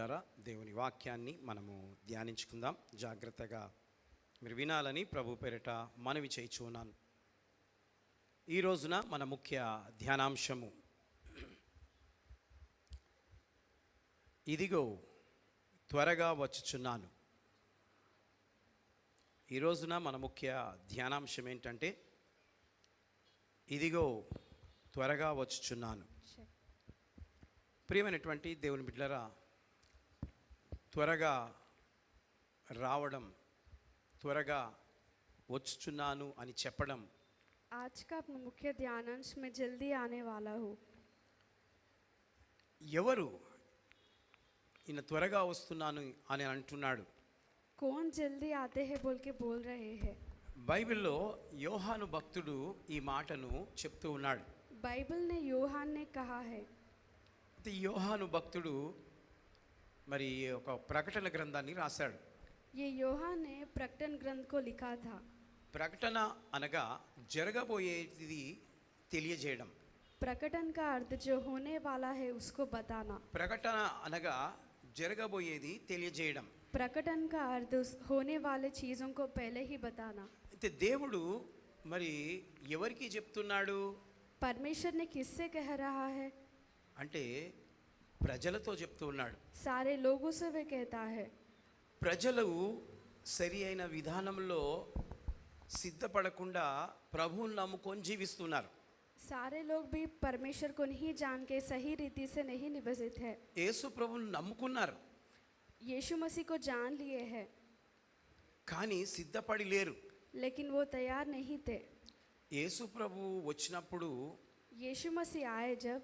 బిడ్డలారా, దేవుని వాక్యాన్ని మనము ధ్యానించుకుందాం. జాగ్రత్తగా మీరు వినాలని ప్రభు పేరిట మనవి చేయుచున్నాను. ఈ రోజున మన ముఖ్య ధ్యానాంశము ఇదిగో త్వరగా వచ్చుచున్నాను. ఈ రోజున మన ముఖ్య ధ్యానాంశం ఏంటంటే ఇదిగో త్వరగా వచ్చుచున్నాను. ప్రియమైనటువంటి దేవుని బిడ్డలారా, త్వరగా రావడం, త్వరగా వచ్చుచున్నాను అని చెప్పడం आज का अपना मुख्य ध्यानांश में जल्दी आने वाला हूँ. ఎవరు ఈయన త్వరగా వస్తున్నాను అని అంటున్నాడు? कौन जल्दी आते हैं बोल के बोल रहे हैं. బైబిల్లో యోహాను భక్తుడు ఈ మాటను చెప్తూ ఉన్నాడు. बाइबल ने యోహాన్ ने कहा है. యోహాను భక్తుడు మరి ఒక ప్రకటన గ్రంథాన్ని రాశాడు. ये యోహాన్ ने प्रकटन ग्रंथ को लिखा था. ప్రకటన అనగా జరగబోయేది తెలియజేయడం. प्रकटन का अर्थ जो होने वाला है उसको बताना. ప్రకటన అనగా జరగబోయేది తెలియజేయడం. प्रकटन का अर्थ होने वाले चीज़ों को पहले ही बताना. అయితే దేవుడు మరి ఎవరికి చెప్తున్నాడు? परमेश्वर ने किससे कह रहा है? అంటే ప్రజలతో చెప్తూ ఉన్నాడు. सारे लोगों से वे कहता है. ప్రజలు సరి అయిన విధానంలో సిద్ధపడకుండా ప్రభువుని నమ్ముకొని జీవిస్తున్నారు. सारे लोग भी परमेश्वर को नहीं जान के सही रीति से नहीं निवसित है. యేసు ప్రభువుని నమ్ముకున్నారు, यीशु मसीह को जान लिए हैं, కానీ సిద్ధపడి లేరు. लेकिन वो तैयार नहीं थे. యేసు ప్రభువు వచ్చినప్పుడు यीशु मसीह आए जब,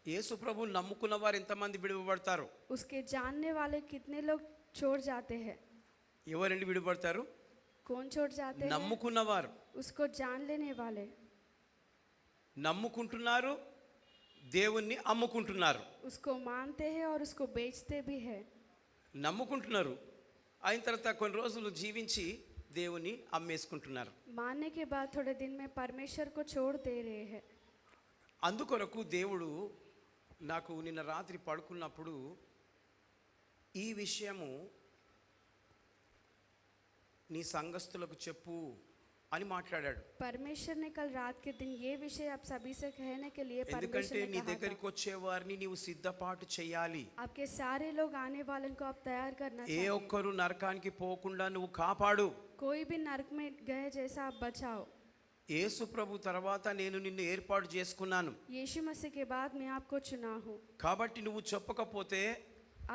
యేసు ప్రభువుని నమ్ముకున్న వారు ఎంతమంది విడువబడతారు? उसके जानने वाले कितने लोग छोड़ जाते हैं. ఎవరండి విడువబడతారు? कौन छोड़ जाते हैं? నమ్ముకున్నవారు. उसको जान लेने वाले. నమ్ముకుంటున్నారు, దేవుణ్ణి అమ్ముకుంటున్నారు. उसको मानते हैं और उसको बेचते भी है. నమ్ముకుంటున్నారు, అయిన తర్వాత కొన్ని రోజులు జీవించి దేవుని అమ్మేసుకుంటున్నారు. मानने के बाद थोड़े दिन में परमेश्वर को छोड़ दे रहे हैं. అందుకొరకు దేవుడు నాకు నిన్న రాత్రి పడుకున్నప్పుడు ఈ విషయము నీ సంఘస్థులకు చెప్పు అని మాట్లాడాడు. परमेश्वर ने कल रात के दिन ये विषय आप सभी से कहने के लिए ఎందుకంటే परमेश्वर నీ ने कहा దగ్గరికి था. వచ్చే వారిని నీవు సిద్ధపాటు చేయాలి. आपके सारे लोग आने वालों को आप तैयार करना ఏ चाहिए. ఒక్కరు నరకానికి పోకుండా నువ్వు కాపాడు. कोई भी नरक में गए जैसा आप बचाओ. యేసు ప్రభు తర్వాత నేను నిన్ను ఏర్పాటు చేసుకున్నాను, यीशु मसीह के बाद मैं आपको चुना हूँ. కాబట్టి నువ్వు చెప్పకపోతే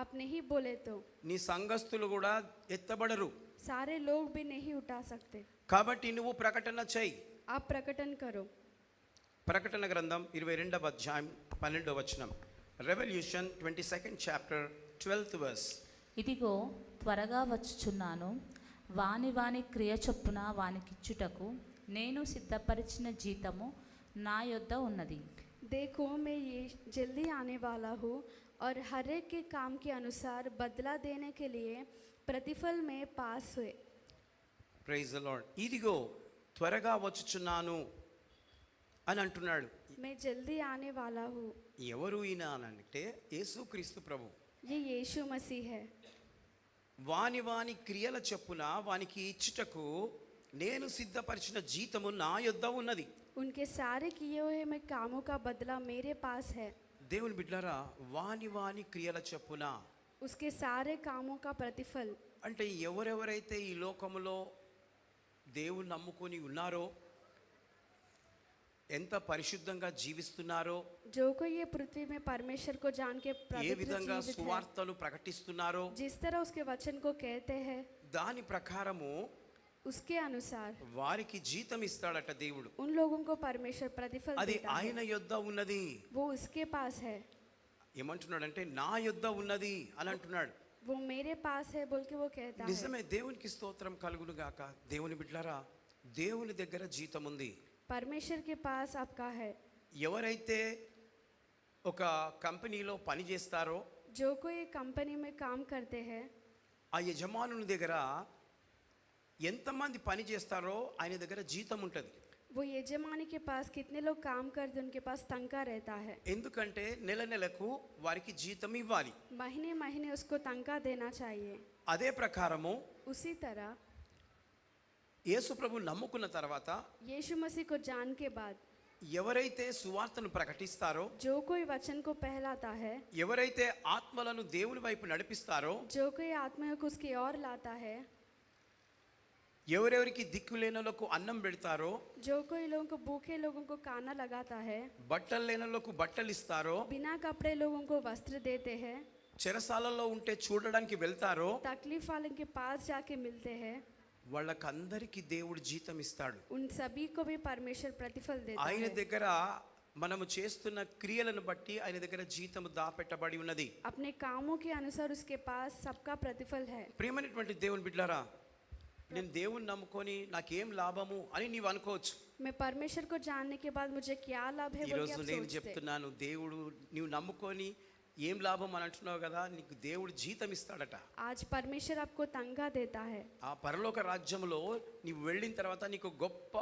आप नहीं बोले तो నీ సంఘస్థులు కూడా ఎత్తబడరు. सारे लोग भी नहीं उठा सकते. కాబట్టి నువ్వు ప్రకటన చేయి. आप प्रकटन करो. ప్రకటన గ్రంథం 22వ అధ్యాయం 12వ వచనం. Revolution 22nd chapter 12th verse. ఇదిగో త్వరగా వచ్చుచున్నాను, వాని వాని క్రియ చొప్పున వానికిచ్చుటకు నేను సిద్ధపరిచిన జీతము నా యొద్ద ఉన్నది. देखो मैं ये जल्दी आने वाला हूँ और हर एक के काम के अनुसार बदला देने के लिए प्रतिफल में पास हुए. Praise the Lord. ఇదిగో త్వరగా వచ్చుచున్నాను అని అంటున్నాడు. मैं जल्दी आने वाला हूँ. ఎవరు ఈయన అని అంటే యేసుక్రీస్తు ప్రభు. ये यीशु मसीह है. వాని వాని క్రియల చొప్పున వానికి ఇచ్చుటకు నేను సిద్ధపరిచిన జీతము నా యొద్ద ఉన్నది. उनके सारे किए हुए में कामों का बदला मेरे पास है. దేవుని బిడ్డలారా, వాని వాని క్రియల చొప్పున उसके सारे कामों का प्रतिफल. అంటే ఎవరెవరైతే ఈ లోకములో దేవుని నమ్ముకొని ఉన్నారో, ఎంత పరిశుద్ధంగా జీవిస్తున్నారో, जो कोई ये पृथ्वी में परमेश्वर को जान के ఏ पवित्र విధంగా जीवित है, సువార్తను ప్రకటిస్తున్నారో, जिस तरह उसके वचन को कहते हैं దాని ప్రకారము उसके अनुसार వారికి జీతం ఇస్తాడట దేవుడు. उन लोगों को परमेश्वर प्रतिफल అది देता है. ఆయన యొద్ద ఉన్నది. वो उसके पास है. ఏమంటున్నాడంటే నా యొద్ద ఉన్నది అని అంటున్నాడు. वो मेरे पास है बोल के वो कहता है. నిజమే, దేవునికి స్తోత్రం కలుగును గాక. దేవుని బిడ్డలారా, దేవుని దగ్గర జీతం ఉంది. परमेश्वर के पास आपका है. ఎవరైతే ఒక కంపెనీలో పని చేస్తారో, जो कोई कंपनी में काम करते हैं, ఆ యజమానుని దగ్గర ఎంతమంది పని చేస్తారో ఆయన దగ్గర జీతం ఉంటుంది. वो यजमानी के पास कितने लोग काम करते उनके पास तनख्वाह रहता है। ఎందుకంటే నెల నెలకు వారికి జీతం ఇవ్వాలి. महीने महीने उसको तनख्वाह देना चाहिए। అదే ప్రకారము उसी तरह యేసు ప్రభు నమ్ముకున్న తర్వాత यीशु मसीह को जान के बाद ఎవరైతే సువార్తను ప్రకటిస్తారో, जो कोई वचन को फैलाता है, ఎవరైతే ఆత్మలను దేవుని వైపు నడిపిస్తారో, जो कोई आत्माओं को उसकी ओर लाता है, ఎవరెవరికి దిక్కులేనులకు అన్నం పెడతారో, जो कोई लोगों को भूखे लोगों को खाना लगाता है, బట్టలు లేనులకు బట్టలు ఇస్తారో, बिना कपड़े लोगों को वस्त्र देते हैं, చెరసాలలో ఉంటే చూడడానికి వెళ్తారో, तकलीफ वाले के पास जाके मिलते हैं, వాళ్ళకందరికీ దేవుడు జీతం ఇస్తాడు. उन सभी को भी परमेश्वर प्रतिफल देता ఆయన है। దగ్గర మనము చేస్తున్న క్రియలను బట్టి ఆయన దగ్గర జీతము దాపెట్టబడి ఉన్నది. अपने कामों के अनुसार उसके पास सबका प्रतिफल है। ప్రియమైనటువంటి దేవుని బిడ్డలారా, నేను దేవుని నమ్ముకొని నాకేం లాభము అని నీవు అనుకోవచ్చు. मैं परमेश्वर को जानने के बाद मुझे क्या लाभ है वो ఈరోజు क्या నేను सोचते। చెప్తున్నాను, దేవుడు నీవు నమ్ముకొని ఏం లాభం అని అంటున్నావు కదా, నీకు దేవుడు జీతం ఇస్తాడట. आज परमेश्वर आपको तनख्वाह देता है। ఆ పరలోక రాజ్యంలో నీవు వెళ్ళిన తర్వాత నీకు గొప్ప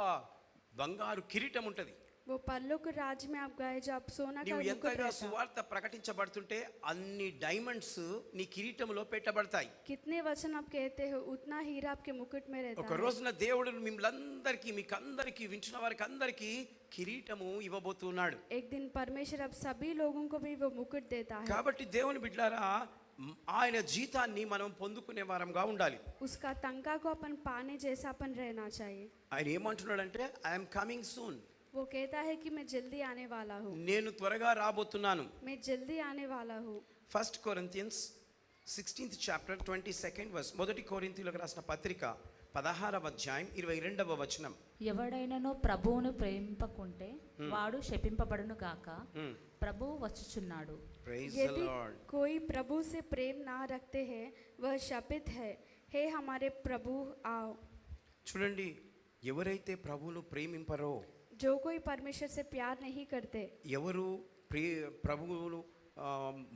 బంగారు కిరీటం ఉంటుంది. वो परलोक राज्य में आप गए जो आप सोना का నీవు मुकुट ఎంతగా रहता। సువార్త ప్రకటించబడుతుంటే అన్ని డైమండ్స్ నీ కిరీటంలో పెట్టబడతాయి. कितने वचन आप कहते हो उतना हीरा आपके मुकुट में रहता ఒక है। రోజున దేవుడు మిమ్మల్ందరికీ మీకందరికీ వింటున్న వారికి అందరికీ కిరీటము ఇవ్వబోతున్నాడు. एक दिन परमेश्वर अब सभी लोगों को भी वो मुकुट देता है। కాబట్టి దేవుని బిడ్డలారా, ఆయన జీతాన్ని మనం పొందుకునే వారంగా ఉండాలి. उसका तनख्वाह को अपन पाने जैसा अपन रहना चाहिए। ఆయన ఏమంటున్నాడంటే, ఐఎమ్ కమింగ్ సూన్, वो कहता है कि मैं जल्दी आने वाला हूँ, నేను త్వరగా రాబోతున్నాను. मैं जल्दी आने वाला हूँ। 1 Corinthians 16th chapter 22nd verse, మొదటి కొరింథీయులకు రాసిన పత్రిక 16వ అధ్యాయం 22వ వచనం. ఎవడైనను ప్రభువును ప్రేమింపకుంటే వాడు శపింపబడును గాక. ప్రభువు వచ్చుచున్నాడు. Praise the यदि Lord. कोई प्रभु से प्रेम ना रखते हैं वह शपित है। हे हमारे प्रभु आओ। చూడండి, ఎవరైతే ప్రభువును ప్రేమింపరో, जो कोई परमेश्वर से प्यार नहीं करते, ఎవరు ప్రభువును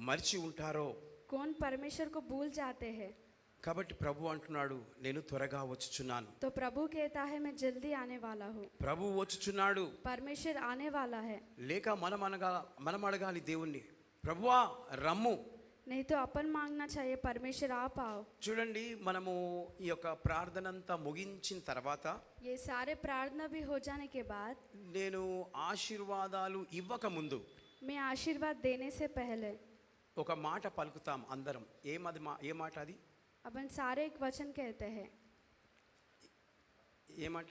మర్చి ఉంటారో, कौन परमेश्वर को भूल जाते हैं, కాబట్టి ప్రభు అంటున్నాడు, నేను త్వరగా వచ్చుచున్నాను. तो प्रभु कहता है मैं जल्दी आने वाला हूँ। ప్రభు వచ్చుచున్నాడు. परमेश्वर आने वाला है। లేక మనం అడగాలి దేవుణ్ణి, ప్రభువా రమ్ము. नहीं तो अपन मांगना चाहिए परमेश्वर आप आओ। చూడండి, మనము ఈ యొక్క ప్రార్థన అంతా ముగించిన తర్వాత ये सारे प्रार्थना भी हो जाने के बाद నేను ఆశీర్వాదాలు ఇవ్వక ముందు मैं आशीर्वाद देने से पहले ఒక మాట పలుకుతాం అందరం. ఏ మాట అది? अपन सारे एक वचन कहते हैं। ఏ మాట?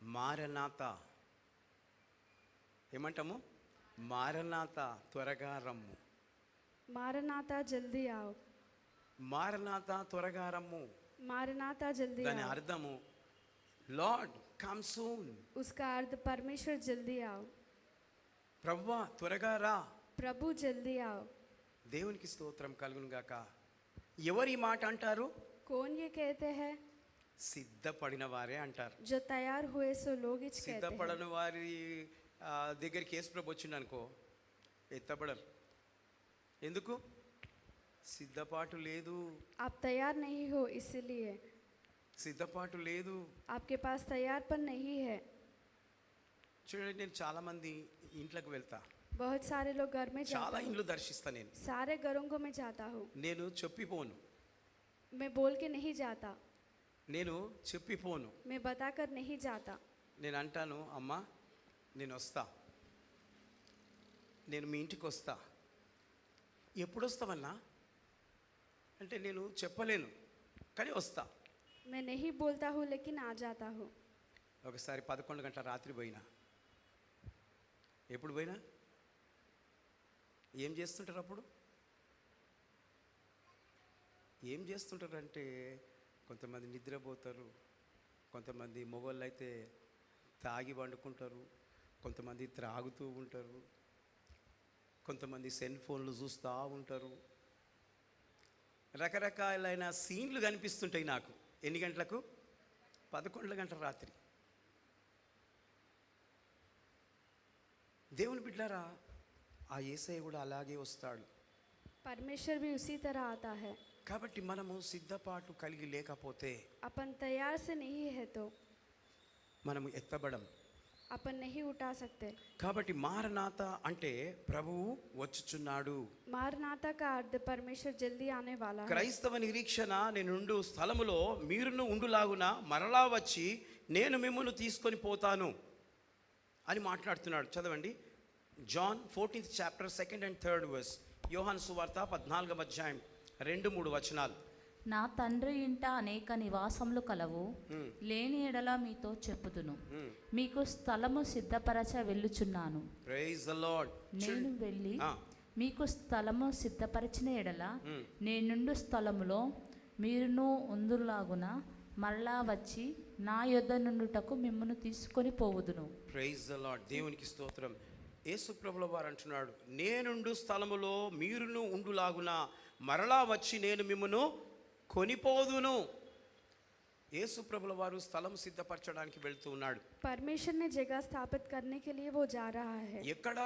మారనాత. ఏమంటాము? మారనాత, త్వరగా రమ్ము. मारनाता जल्दी आओ। మారనాత, త్వరగా రమ్ము. मारनाता जल्दी దాని आओ। అర్థము లార్డ్ కమ్ సూన్. उसका अर्थ परमेश्वर जल्दी आओ, ప్రభువా త్వరగా రా. प्रभु जल्दी आओ। దేవునికి స్తోత్రం కలుగును గాక. ఎవరు ఈ మాట అంటారు? कौन ये कहते हैं? సిద్ధపడిన వారే అంటారు. जो तैयार हुए सो लोग इच कहते हैं। సిద్ధపడని వారి దగ్గరికి యేసు ప్రభు వచ్చిండు అనుకో, ఎత్తబడరు. ఎందుకు? సిద్ధపాటు లేదు. आप तैयार नहीं हो इसलिए, సిద్ధపాటు లేదు. आपके पास तैयारपन नहीं है। చూడండి, నేను చాలా మంది ఇంట్లోకి వెళ్తా, बहुत सारे लोग घर में చాలా जाता हूँ, ఇండ్లు దర్శిస్తా. నేను सारे घरों को मैं जाता हूँ। నేను చెప్పిపోను, मैं बोल के नहीं जाता, నేను చెప్పిపోను. मैं बताकर नहीं जाता। నేను అంటాను, అమ్మా నేను వస్తా, నేను మీ ఇంటికి వస్తా. ఎప్పుడు వస్తామన్నా అంటే నేను చెప్పలేను, కానీ వస్తా. मैं नहीं बोलता हूँ लेकिन आ जाता हूँ। ఒకసారి 11 గంటల రాత్రి పోయినా. ఎప్పుడు పోయినా? ఏం చేస్తుంటారు అప్పుడు? ఏం చేస్తుంటారు అంటే, కొంతమంది నిద్రపోతారు, కొంతమంది మొగోళ్ళు అయితే తాగి వండుకుంటారు, కొంతమంది త్రాగుతూ ఉంటారు, కొంతమంది సెల్ ఫోన్లు చూస్తూ ఉంటారు. రకరకాలైన సీన్లు కనిపిస్తుంటాయి నాకు. ఎన్ని గంటలకు? 11 గంటల రాత్రి. దేవుని బిడ్డలారా, ఆ యేసయ్య కూడా అలాగే వస్తాడు. परमेश्वर भी उसी तरह आता है। కాబట్టి మనము సిద్ధపాటు కలిగి లేకపోతే, अपन तैयार से नहीं है तो మనము ఎత్తబడం. अपन नहीं उठा सकते। కాబట్టి మారనాత అంటే ప్రభువు వచ్చుచున్నాడు. मारनाता का अर्थ परमेश्वर जल्दी आने वाला है। క్రైస్తవ నిరీక్షణ నేనుండు స్థలములో మీరును ఉండులాగున మరలా వచ్చి నేను మిమ్మును తీసుకొని పోతాను అని మాట్లాడుతున్నాడు. చదవండి, John 14th chapter 2nd and 3rd verse. యోహాను సువార్త 14వ అధ్యాయం 2-3 వచనాలు. నా తండ్రి ఇంట అనేక నివాసములు కలవు, లేని ఎడల మీతో చెప్పుదును. మీకు స్థలము సిద్ధపరచ వెళ్ళుచున్నాను. Praise the lord. నేను వెళ్ళి మీకు స్థలము సిద్ధపరచిన ఎడల నేనుండు స్థలములో మీరును ఉందులాగున మరలా వచ్చి నా యొద్ద నుండుటకు మిమ్మును తీసుకొని పోవుదును. Praise the lord. దేవునికి స్తోత్రం. యేసు ప్రభుల వారు అంటున్నాడు, నేనుండు స్థలములో మీరును ఉండులాగున మరలా వచ్చి నేను మిమ్మును కొనిపోదును. యేసు ప్రభుల వారు స్థలం సిద్ధపరచడానికి వెళ్తూ ఉన్నాడు. परमेश्वर ने जगह स्थापित करने के लिए वो जा रहा है। ఎక్కడ?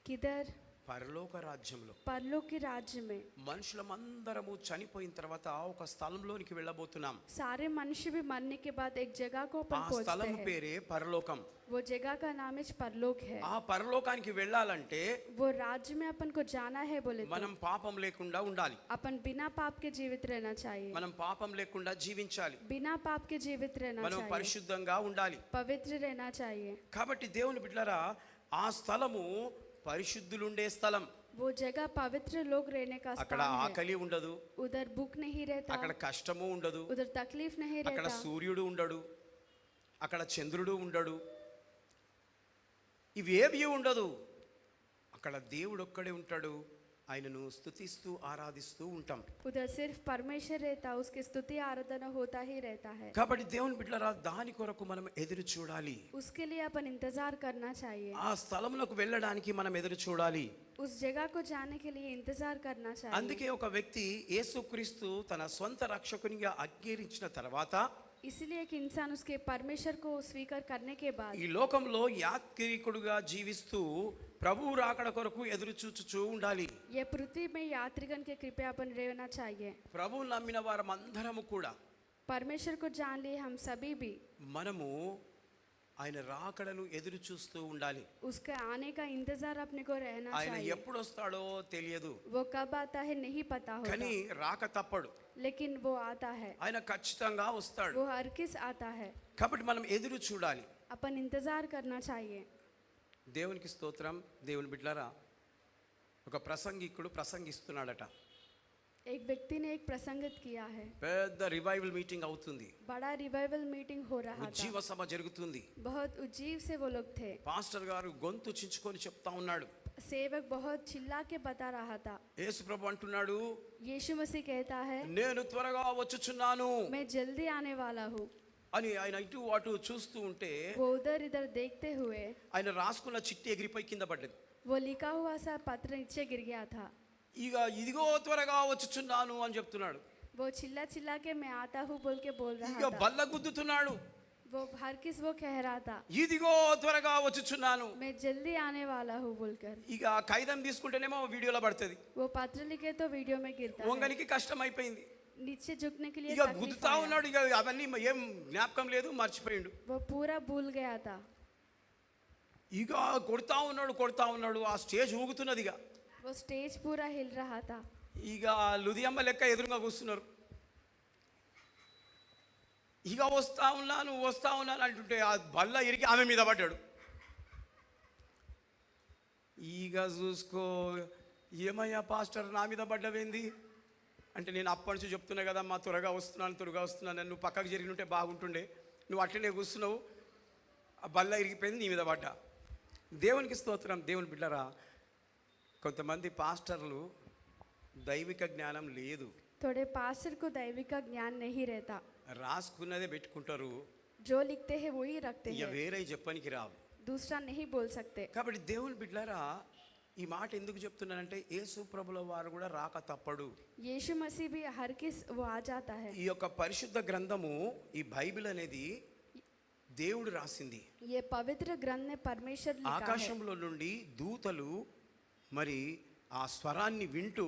किधर? పరలోక రాజ్యంలో. परलोक के राज्य में। మనుషులమందరము చనిపోయిన తర్వాత ఒక స్థలంలోనికి వెళ్ళబోతున్నాం. सारे मनुष्य भी मरने के बाद एक जगह को ఆ अपन స్థలం पहुंचते हैं। పేరే పరలోకం. वो जगह का नाम है परलोक है। ఆ పరలోకానికి వెళ్ళాలంటే वो राज्य में अपन को जाना है बोले तो మనం పాపం లేకుండా ఉండాలి. अपन बिना पाप के जीवित रहना चाहिए। మనం పాపం లేకుండా జీవించాలి. बिना पाप के जीवित रहना మనం चाहिए। పరిశుద్ధంగా ఉండాలి. पवित्र रहना चाहिए। కాబట్టి దేవుని బిడ్డలారా, ఆ స్థలము పరిశుద్ధులుండే స్థలం. वो जगह पवित्र लोग रहने का అక్కడ स्थान है। ఆకలి ఉండదు, उधर भूख नहीं रहता, అక్కడ కష్టము ఉండదు, उधर तकलीफ नहीं అక్కడ रहता, సూర్యుడు ఉండడు, అక్కడ చంద్రుడు ఉండడు, ఇవేవి ఉండదు. అక్కడ దేవుడు ఒక్కడే ఉంటాడు. ఆయనను స్తుతిస్తూ ఆరాధిస్తూ ఉంటాం. उधर सिर्फ परमेश्वर रहता, उसकी स्तुति आराधना होता ही रहता है। కాబట్టి దేవుని బిడ్డలారా, దాని కొరకు మనం ఎదురు చూడాలి. उसके लिए अपन इंतजार करना चाहिए। ఆ స్థలములకు వెళ్ళడానికి మనం ఎదురు చూడాలి. उस जगह को जाने के लिए इंतजार करना चाहिए। అందుకే ఒక వ్యక్తి యేసుక్రీస్తు తన స్వంత రక్షకునిగా అంగీకరించిన తర్వాత, इसलिए एक इंसान उसके परमेश्वर को स्वीकार करने के बाद ఈ లోకంలో యాత్రికుడుగా జీవిస్తూ ప్రభువు రాకడ కొరకు ఎదురు చూచుచూ ఉండాలి. ये पृथ्वी में यात्रीगण के कृपया अपन रहना चाहिए। ప్రభువు నమ్మిన వారమందరము కూడా परमेश्वर को जान लिए हम सभी भी మనము ఆయన రాకడను ఎదురు చూస్తూ ఉండాలి. उसके आने का इंतजार अपने को रहना ఆయన चाहिए। ఎప్పుడు వస్తాడో తెలియదు, वो कब आता है नहीं पता కానీ होता, రాక తప్పడు. लेकिन वो आता है, ఆయన ఖచ్చితంగా వస్తాడు. वो हर किस आता है। కాబట్టి మనం ఎదురు చూడాలి. अपन इंतजार करना चाहिए। దేవునికి స్తోత్రం. దేవుని బిడ్డలారా, ఒక ప్రసంగికుడు ప్రసంగిస్తున్నాడట. एक व्यक्ति ने एक प्रसंगित किया है। పెద్ద రివైవల్ మీటింగ్ అవుతుంది, बड़ा रिवाइवल मीटिंग हो रहा था, ఉజ్జీవ సభ జరుగుతుంది. बहुत उज्जीव से वो लोग थे। పాస్టర్ గారు గొంతు చించుకొని చెప్తా ఉన్నాడు. सेवक बहुत चिल्ला के बता रहा था। యేసు ప్రభు అంటున్నాడు, यीशु मसीह कहता है, నేను త్వరగా వచ్చుచున్నాను मैं जल्दी आने वाला हूँ। అని ఆయన ఇటు అటు చూస్తూ ఉంటే वो उधर इधर देखते हुए ఆయన రాసుకున్న చిట్టి ఎగిరిపోయి కింద పడ్డది. वो लिखा हुआ सा पत्र नीचे गिर गया था। ఇక ఇదిగో త్వరగా వచ్చుచున్నాను అని చెప్తున్నాడు. वो चिल्ला चिल्ला के मैं आता हूँ बोल के बोल ఇక रहा था। బల్ల గుద్దుతున్నాడు, वो हर किस वो कह रहा था, ఇదిగో త్వరగా వచ్చుచున్నాను. मैं जल्दी आने वाला हूँ बोलकर। ఇక ఖైదం తీసుకుంటేనేమో వీడియోలో పడుతుంది, वो पत्र लिखे तो वीडियो में गिरता है। వంగనికి కష్టం అయిపోయింది. नीचे झुकने के लिए ఇక तकलीफ గుద్దుతా आया। ఉన్నాడు. ఇక అవన్నీ ఏం జ్ఞాపకం లేదు, మర్చిపోయిండు. वो पूरा भूल गया था। ఇక కొడతా ఉన్నాడు. ఆ స్టేజ్ ఊగుతున్నది. ఇక वो स्टेज पूरा हिल रहा था। ఇక లుధియమ్మ లెక్క ఎదురుగా కూస్తున్నారు. ఇక వస్తా ఉన్నాను అంటుంటే ఆ బల్ల ఇరిగి ఆమె మీద పడ్డాడు. ఇక చూసుకో, ఏమయ్యా పాస్టర్ నా మీద పడ్డవేంది అంటే, నేను అప్పటి నుంచి చెప్తున్నా కదమ్మా, త్వరగా వస్తున్నాను నువ్వు పక్కకు జరిగినుంటే బాగుంటుండే, నువ్వు అట్లనే కూస్తున్నావు, ఆ బల్ల ఇరిగిపోయింది, నీ మీద పడ్డా. దేవునికి స్తోత్రం. దేవుని బిడ్డరా, కొంతమంది పాస్టర్లు దైవిక జ్ఞానం లేదు, थोड़े पास्टर को दैविक का ज्ञान नहीं रहता, రాసుకున్నదే పెట్టుకుంటారు, जो लिखते हैं वही रखते ఇక हैं, వేరే చెప్పనికి రావు. दूसरा नहीं बोल सकते। కాబట్టి దేవుని బిడ్డలారా, ఈ మాట ఎందుకు చెప్తున్నానంటే, యేసు ప్రభుల వారు కూడా రాక తప్పడు. यीशु मसीह भी हर किस वो आ जाता है। ఈ యొక్క పరిశుద్ధ గ్రంథము, ఈ బైబిల్ అనేది దేవుడు రాసింది. ये पवित्र ग्रंथ ने परमेश्वर लिखा है। ఆకాశంలో నుండి దూతలు మరి ఆ స్వరాన్ని వింటూ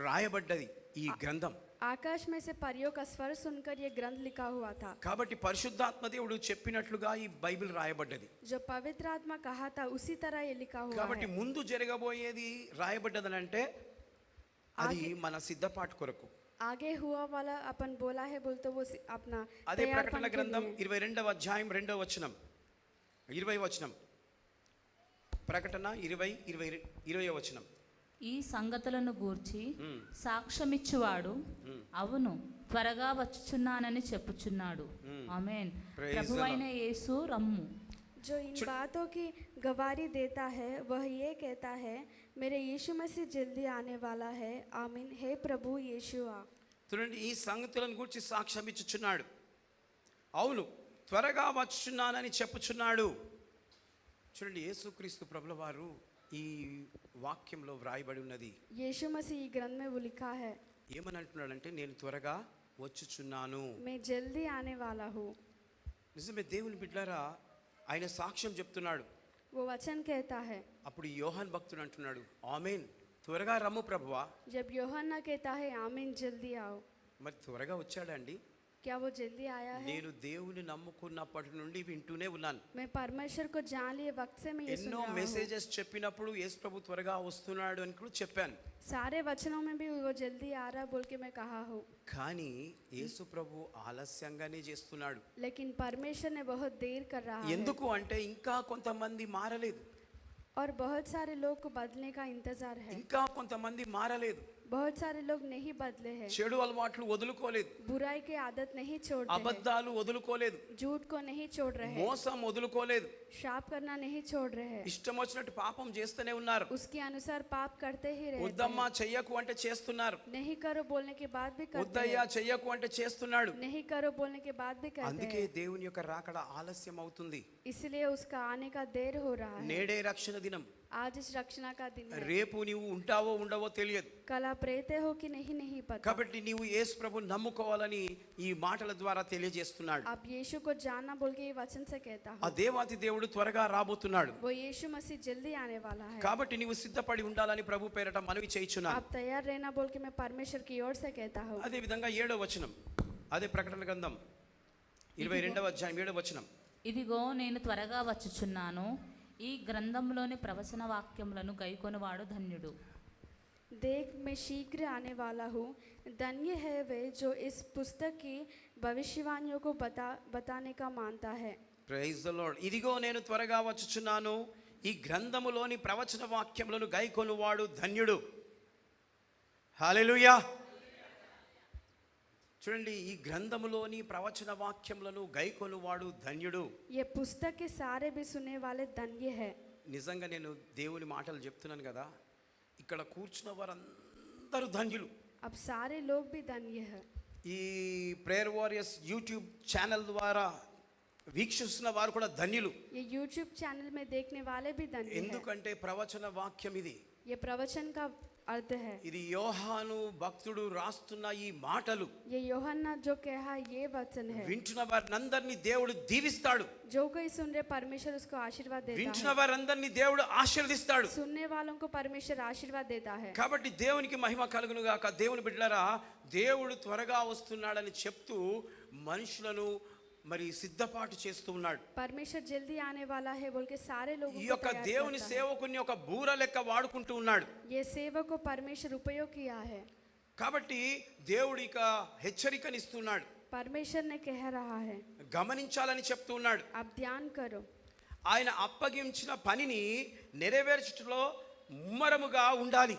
రాయబడ్డది ఈ గ్రంథం. आकाश में से परियों का स्वर सुनकर ये ग्रंथ लिखा हुआ था। కాబట్టి పరిశుద్ధాత్మ దేవుడు చెప్పినట్లుగా ఈ బైబిల్ రాయబడ్డది. जो पवित्र आत्मा कहा था उसी तरह ये लिखा हुआ కాబట్టి है। ముందు జరగబోయేది రాయబడ్డదనంటే అది మన సిద్ధపాటు కొరకు. आगे हुआ वाला अपन बोला है बोल तो वो अपना అదే ప్రకటన तैयारपन के గ్రంథం लिए। 22వ అధ్యాయం 2వ వచనం 20వ వచనం. ప్రకటన 20వ వచనం. ఈ సంగతులను గూర్చి సాక్ష్యమిచ్చువాడు అవును త్వరగా వచ్చుచున్నానని చెప్పుచున్నాడు. ఆమేన్. Praise the ప్రభువైన యేసు రమ్ము. जो इन बातों की गवाही देता है वह ये कहता है मेरे यीशु मसीह जल्दी आने वाला है। आमीन। हे प्रभु यीशु आ। చూడండి, ఈ సంగతులను గురించి సాక్ష్యం ఇచ్చుచున్నాడు. అవును త్వరగా వచ్చుచున్నానని చెప్పుచున్నాడు. చూడండి, యేసుక్రీస్తు ప్రభుల వారు ఈ వాక్యంలో వ్రాయబడి ఉన్నది. यीशु मसीह ये ग्रंथ में वो लिखा है ఏమని అంటున్నాడంటే నేను త్వరగా వచ్చుచున్నాను. मैं जल्दी आने वाला हूँ। నిజమే, దేవుని బిడ్డలారా, ఆయన సాక్ష్యం చెప్తున్నాడు. वो वचन कहता है। అప్పుడు యోహాన్ భక్తుడు అంటున్నాడు, ఆమేన్ త్వరగా రమ్ము ప్రభువా. जब यूहन्ना कहता है आमीन जल्दी आओ, మరి త్వరగా వచ్చాడా అండి? क्या वो जल्दी आया है? నేను దేవుని నమ్ముకున్నప్పటి నుండి వింటూనే ఉన్నాను. मैं परमेश्वर को जान लिए वक्त से मैं ये सुन ఎన్నో रहा हूँ। మెసేజెస్ చెప్పినప్పుడు యేసు ప్రభు త్వరగా వస్తున్నాడు అని కూడా చెప్పాను. सारे वचनों में भी वो जल्दी आ रहा बोल के मैं कहा हूँ, కానీ యేసు ప్రభు ఆలస్యంగానే చేస్తున్నాడు. लेकिन परमेश्वर ने बहुत देर कर रहा है ఎందుకు అంటే ఇంకా కొంతమంది మారలేదు, और बहुत सारे लोग को बदलने का इंतजार है। ఇంకా కొంతమంది మారలేదు, बहुत सारे लोग नहीं बदले हैं, చెడు అలవాట్లు వదులుకోలేదు, बुराई की आदत नहीं छोड़ते हैं, అబద్ధాలు వదులుకోలేదు, झूठ को नहीं छोड़ रहे हैं, మోసం వదులుకోలేదు, श्राप करना नहीं छोड़ रहे हैं, ఇష్టం వచ్చినట్టు పాపం చేస్తూనే ఉన్నారు. उसके अनुसार पाप करते ही रहते వద్దమ్మా हैं। చెయ్యకు అంటే చేస్తున్నారు, नहीं करो बोलने के बाद भी करते వద్దయ్యా हैं, చెయ్యకు అంటే చేస్తున్నాడు. नहीं करो बोलने के बाद भी करते అందుకే हैं। దేవుని యొక్క రాకడ ఆలస్యం అవుతుంది. इसलिए उसका आने का देर हो रहा है। నేడే రక్షణ దినం. आज इस रक्षणा का दिन है। రేపు నీవు ఉంటావో ఉండవో తెలియదు. कल आप रहते हो कि नहीं पता। కాబట్టి నీవు యేసు ప్రభుని నమ్ముకోవాలని ఈ మాటల ద్వారా తెలియజేస్తున్నాడు. आप यीशु को जानना बोल के ये वचन से कहता ఆ हूँ। దేవాతి దేవుడు త్వరగా రాబోతున్నాడు. वो यीशु मसीह जल्दी आने वाला है। కాబట్టి నీవు సిద్ధపడి ఉండాలని ప్రభు పేరట మనవి చేయుచున్నాను. आप तैयार रहना बोल के मैं परमेश्वर की ओर से कहता हूँ। అదే విధంగా 7వ వచనం, అదే ప్రకటన గ్రంథం 22వ అధ్యాయం 7వ వచనం. ఇదిగో నేను త్వరగా వచ్చుచున్నాను. ఈ గ్రంథంలోని ప్రవచన వాక్యములను గైకొనువాడు ధన్యుడు. देख मैं शीघ्र आने वाला हूँ, धन्य है वे जो इस पुस्तक की भविष्यवाणियों को बताने का मानता है। Praise the Lord. ఇదిగో నేను త్వరగా వచ్చుచున్నాను, ఈ గ్రంథములోని ప్రవచన వాక్యములను గైకొనువాడు ధన్యుడు. హల్లెలూయా. చూడండి, ఈ గ్రంథములోని ప్రవచన వాక్యములను గైకొనువాడు ధన్యుడు. ये पुस्तक के सारे भी सुनने वाले धन्य है। నిజంగా నేను దేవుని మాటలు చెప్తున్నాను కదా, ఇక్కడ కూర్చున్న వారందరూ ధన్యులు. अब सारे लोग भी धन्य है। ఈ ప్రేయర్ వారియర్స్ యూట్యూబ్ ఛానల్ ద్వారా వీక్షిస్తున్న వారు కూడా ధన్యులు. ये यूट्यूब चैनल में देखने वाले भी धन्य है। ఎందుకంటే ప్రవచన వాక్యం ఇది. ये प्रवचन का अर्थ है। ఇది యోహాను భక్తుడు రాస్తున్న ఈ మాటలు ये यूहन्ना जो कहा ये वचन है। వింటున్న వారందరినీ దేవుడు దీవిస్తాడు. जो कोई सुन रहे परमेश्वर उसको आशीर्वाद देता వింటున్న है। వారందరినీ దేవుడు ఆశీర్వదిస్తాడు. सुनने वालों को परमेश्वर आशीर्वाद देता है। కాబట్టి దేవునికి మహిమ కలుగును గాక. దేవుని బిడ్డలారా, దేవుడు త్వరగా వస్తున్నాడని చెప్తూ మనుషులను మరి సిద్ధపాటు చేస్తూ ఉన్నాడు. परमेश्वर जल्दी आने वाला है बोल के सारे लोगों ఈ को యొక్క तैयार దేవుని करता है। సేవకుని ఒక బూర లెక్క వాడుకుంటూ ఉన్నాడు. ये सेवक को परमेश्वर उपयोग किया है। కాబట్టి దేవుడు ఇక హెచ్చరికనిస్తున్నాడు, परमेश्वर ने कह रहा है గమనించాలని చెప్తూ ఉన్నాడు. आप ध्यान करो। ఆయన అప్పగించిన పనిని నెరవేర్చడంలో ముమ్మరముగా ఉండాలి.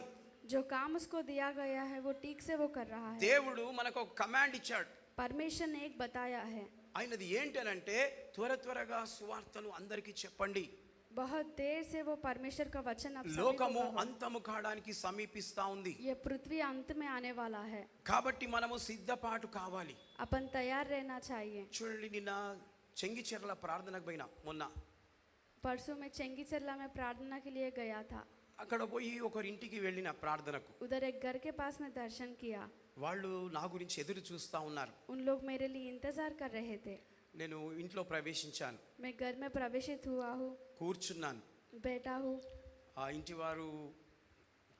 जो काम उसको दिया गया है वो ठीक से वो कर रहा है। దేవుడు మనకు ఒక కమాండ్ ఇచ్చాడు. परमेश्वर ने एक बताया है। ఆయనది ఏంటనంటే త్వరగా సువార్తను అందరికీ చెప్పండి. बहुत देर से वो परमेश्वर का वचन अब सभी को లోకము कहो। అంతము కావడానికి సమీపిస్తా ఉంది. ये पृथ्वी अंत में आने वाला है। కాబట్టి మనము సిద్ధపాటు కావాలి. अपन तैयार रहना चाहिए। చూడండి, నిన్న చెంగిచెర్ల ప్రార్థనకు పోయినా, మొన్న परसों में चंगीचरला में प्रार्थना के लिए गया था। అక్కడ పోయి ఒకరింటికి వెళ్ళిన ప్రార్థనకు. उधर एक घर के पास में दर्शन किया। వాళ్ళు నా గురించి ఎదురు చూస్తూ ఉన్నారు. उन लोग मेरे लिए इंतजार कर रहे थे। నేను ఇంట్లో ప్రవేశించాను, मैं घर में प्रवेशित हुआ हूँ, కూర్చున్నాను. बैठा हूँ। ఆ ఇంటి వారు